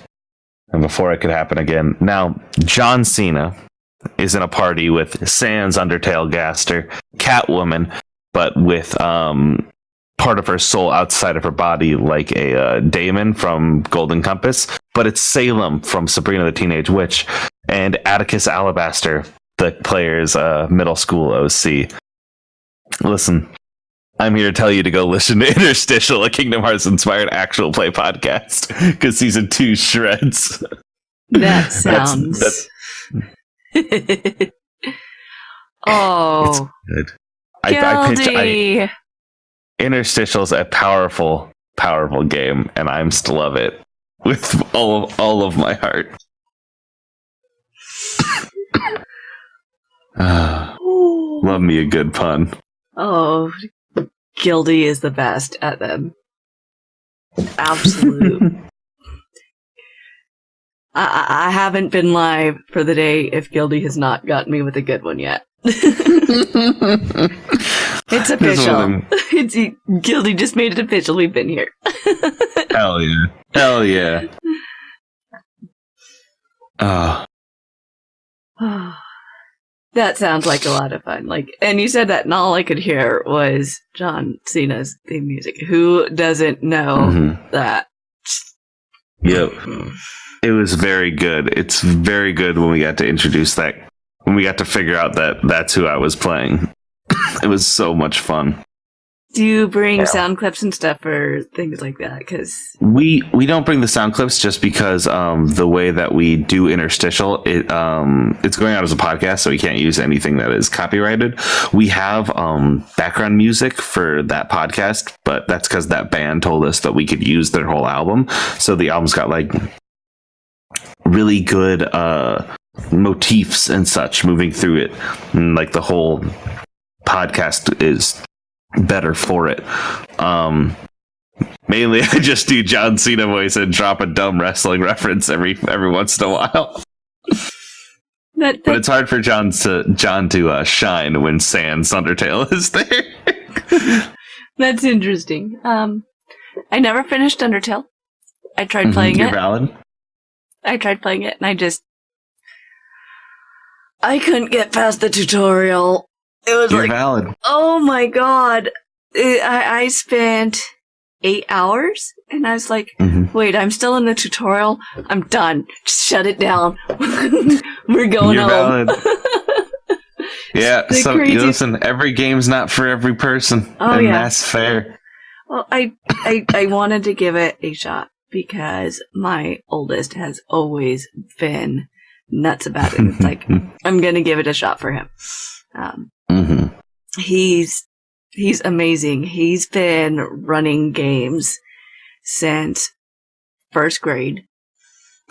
And before it could happen again. Now, John Cena is in a party with Sans Undertale Gaster, Catwoman, but with part of her soul outside of her body, like a daemon from Golden Compass. But it's Salem from Sabrina the Teenage Witch, and Atticus Alabaster, the player's middle school OC. Listen, I'm here to tell you to go listen to Interstitial, a Kingdom Hearts inspired actual play podcast, because season 2 shreds. That sounds. Oh, it's good. I Interstitial's a powerful, powerful game, and I still love it with all of my heart. Love me a good pun. Oh, Gildy is the best at them. Absolute. I haven't been live for the day if Gildy has not gotten me with a good one yet. It's official. Gildy just made it official. We've been here. Hell yeah. Hell yeah. That sounds like a lot of fun. And you said that, and all I could hear was John Cena's theme music. Who doesn't know that? Yep. It was very good. It's very good when we got to introduce that. When we got to figure out that that's who I was playing. It was so much fun. Do you bring sound clips and stuff or things like that? Because we don't bring the sound clips just because the way that we do Interstitial, it's going out as a podcast, so we can't use anything that is copyrighted. We have background music for that podcast, but that's because that band told us that we could use their whole album. So the album's got really good motifs and such moving through it, and the whole podcast is better for it. Mainly I just do John Cena voice and drop a dumb wrestling reference every once in a while. But it's hard for John to shine when Sans Undertale is there. That's interesting. I never finished Undertale. I tried playing it. You're valid. I tried playing it, and I couldn't get past the tutorial. It was You're valid. Oh my god. I spent 8 hours, and I was like, wait, I'm still in the tutorial? I'm done. Just shut it down. We're going home. Valid. Yeah, so listen, every game's not for every person, and that's fair. Well, I wanted to give it a shot, because my oldest has always been nuts about it. It's like, I'm going to give it a shot for him. He's amazing. He's been running games since first grade.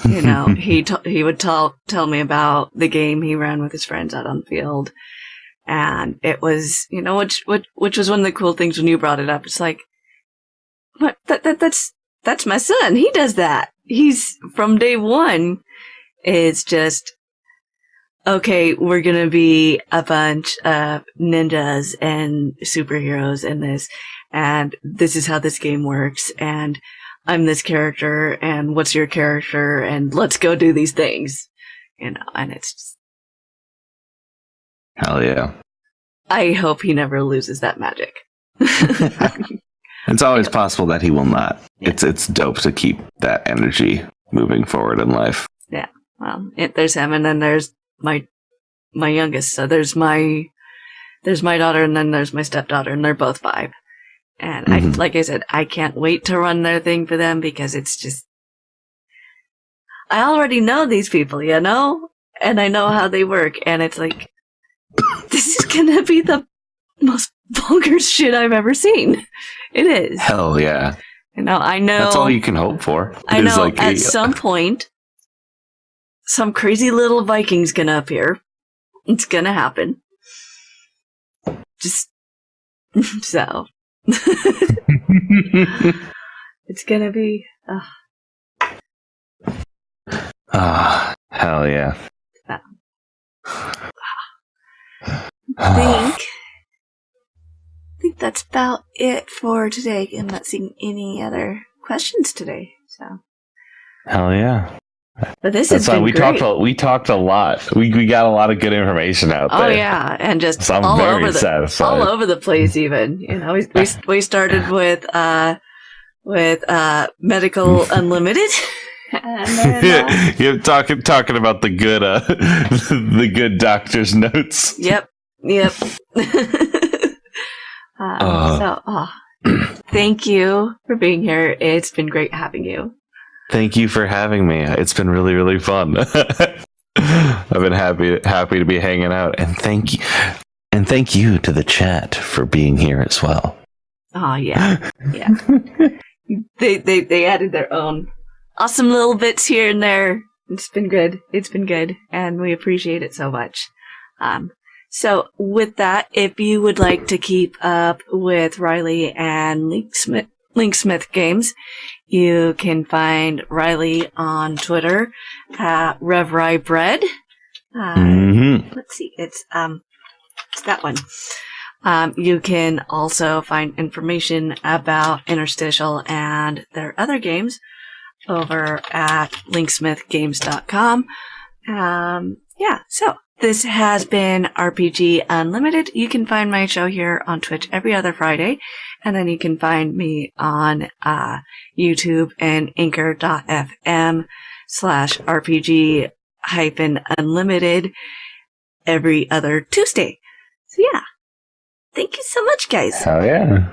You know, he would tell me about the game he ran with his friends out on the field, and it was, which was one of the cool things when you brought it up. It's like, what? That's my son. He does that. He's from day one. It's just, okay, we're going to be a bunch of ninjas and superheroes in this, and this is how this game works, and I'm this character, and what's your character, and let's go do these things. And it's just... Hell yeah. I hope he never loses that magic. It's always possible that he will not. Yeah. It's dope to keep that energy moving forward in life. Yeah. Well, there's him, and then there's my youngest. So there's my daughter, and then there's my stepdaughter, and they're both 5. And like I said, I can't wait to run their thing for them because it's just... I already know these people, and I know how they work, and it's like, this is gonna be the most vulgar shit I've ever seen. It is. Hell yeah. I know. That's all you can hope for. I know at some point, some crazy little Viking's gonna appear. It's gonna happen. Just so. It's gonna be. Hell yeah. I think that's about it for today. I'm not seeing any other questions today. So. Hell yeah. But this has been we great. talked a lot. We got a lot of good information out there. Oh yeah, and just so I'm all very over satisfied. all over the place. Even we started with Medical Unlimited. And then, you're talking about the good the good doctor's notes. Yep. Thank you for being here. It's been great having you. Thank you for having me. It's been really, really fun. I've been happy to be hanging out, and thank you to the chat for being here as well. Oh yeah. They added their own awesome little bits here and there. It's been good, and we appreciate it so much. So with that, if you would like to keep up with Riley and Linksmith Games, you can find Riley on Twitter at RevRyeBread. Let's see, it's that one. You can also find information about Interstitial and their other games over at linksmithgames.com. So this has been RPG Unlimited. You can find my show here on Twitch every other Friday, and then you can find me on YouTube and anchor.fm/RPG-Unlimited every other Tuesday. So yeah, thank you so much, guys. Hell yeah.